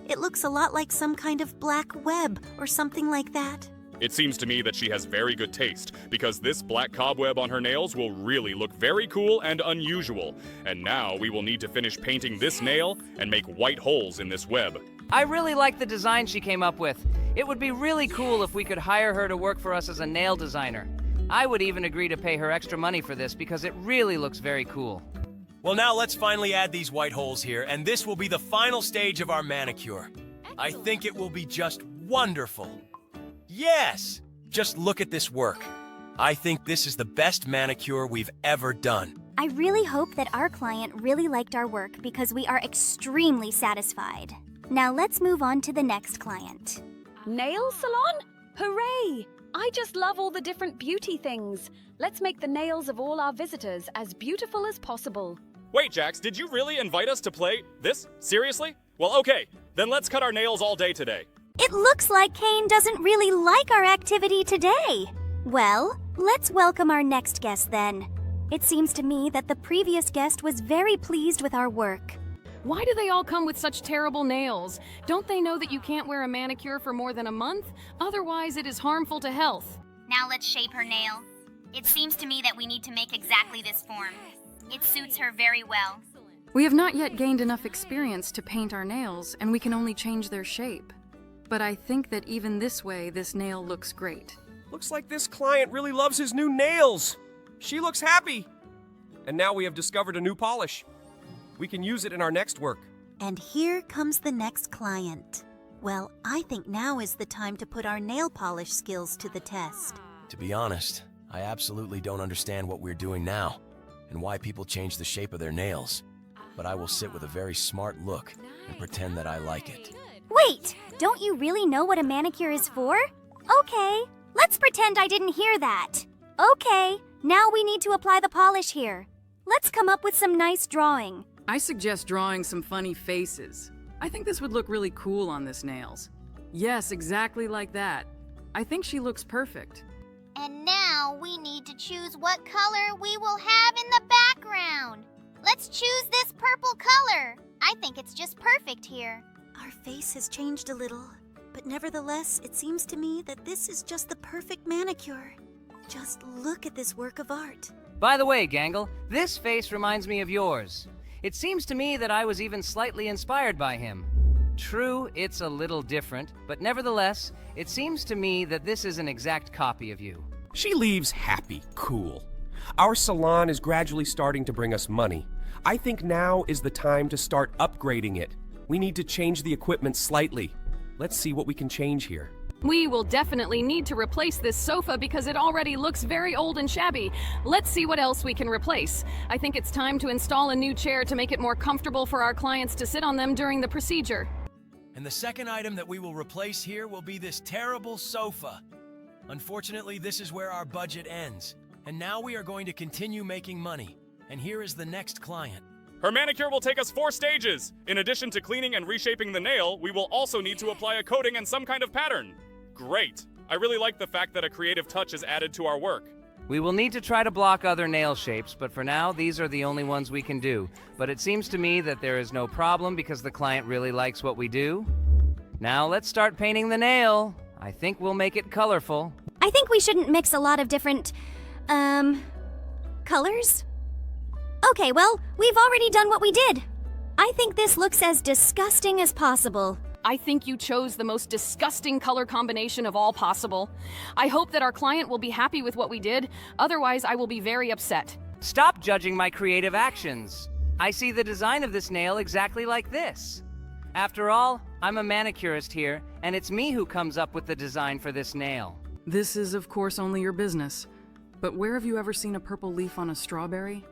It looks a lot like some kind of black web or something like that. It seems to me that she has very good taste, because this black cobweb on her nails will really look very cool and unusual. And now we will need to finish painting this nail and make white holes in this web. I really like the design she came up with. It would be really cool if we could hire her to work for us as a nail designer. I would even agree to pay her extra money for this because it really looks very cool. Well, now let's finally add these white holes here, and this will be the final stage of our manicure. I think it will be just wonderful. Yes! Just look at this work. I think this is the best manicure we've ever done. I really hope that our client really liked our work because we are extremely satisfied. Now let's move on to the next client. Nail salon? Hooray! I just love all the different beauty things. Let's make the nails of all our visitors as beautiful as possible. Wait, Jax, did you really invite us to play this? Seriously? Well, okay, then let's cut our nails all day today. It looks like Kane doesn't really like our activity today. Well, let's welcome our next guest then. It seems to me that the previous guest was very pleased with our work. Why do they all come with such terrible nails? Don't they know that you can't wear a manicure for more than a month? Otherwise, it is harmful to health. Now let's shape her nail. It seems to me that we need to make exactly this form. It suits her very well. We have not yet gained enough experience to paint our nails, and we can only change their shape. But I think that even this way, this nail looks great. Looks like this client really loves his new nails. She looks happy. And now we have discovered a new polish. We can use it in our next work. And here comes the next client. Well, I think now is the time to put our nail polish skills to the test. To be honest, I absolutely don't understand what we're doing now, and why people change the shape of their nails. But I will sit with a very smart look and pretend that I like it. Wait, don't you really know what a manicure is for? Okay, let's pretend I didn't hear that. Okay, now we need to apply the polish here. Let's come up with some nice drawing. I suggest drawing some funny faces. I think this would look really cool on this nails. Yes, exactly like that. I think she looks perfect. And now we need to choose what color we will have in the background. Let's choose this purple color. I think it's just perfect here. Our face has changed a little, but nevertheless, it seems to me that this is just the perfect manicure. Just look at this work of art. By the way, Gangle, this face reminds me of yours. It seems to me that I was even slightly inspired by him. True, it's a little different, but nevertheless, it seems to me that this is an exact copy of you. She leaves happy, cool. Our salon is gradually starting to bring us money. I think now is the time to start upgrading it. We need to change the equipment slightly. Let's see what we can change here. We will definitely need to replace this sofa because it already looks very old and shabby. Let's see what else we can replace. I think it's time to install a new chair to make it more comfortable for our clients to sit on them during the procedure. And the second item that we will replace here will be this terrible sofa. Unfortunately, this is where our budget ends. And now we are going to continue making money. And here is the next client. Her manicure will take us 4 stages. In addition to cleaning and reshaping the nail, we will also need to apply a coating and some kind of pattern. Great. I really like the fact that a creative touch is added to our work. We will need to try to block other nail shapes, but for now, these are the only ones we can do. But it seems to me that there is no problem because the client really likes what we do. Now let's start painting the nail. I think we'll make it colorful. I think we shouldn't mix a lot of different, colors? Okay, well, we've already done what we did. I think this looks as disgusting as possible. I think you chose the most disgusting color combination of all possible. I hope that our client will be happy with what we did, otherwise I will be very upset. Stop judging my creative actions. I see the design of this nail exactly like this. After all, I'm a manicurist here, and it's me who comes up with the design for this nail. This is, of course, only your business. But where have you ever seen a purple leaf on a strawberry?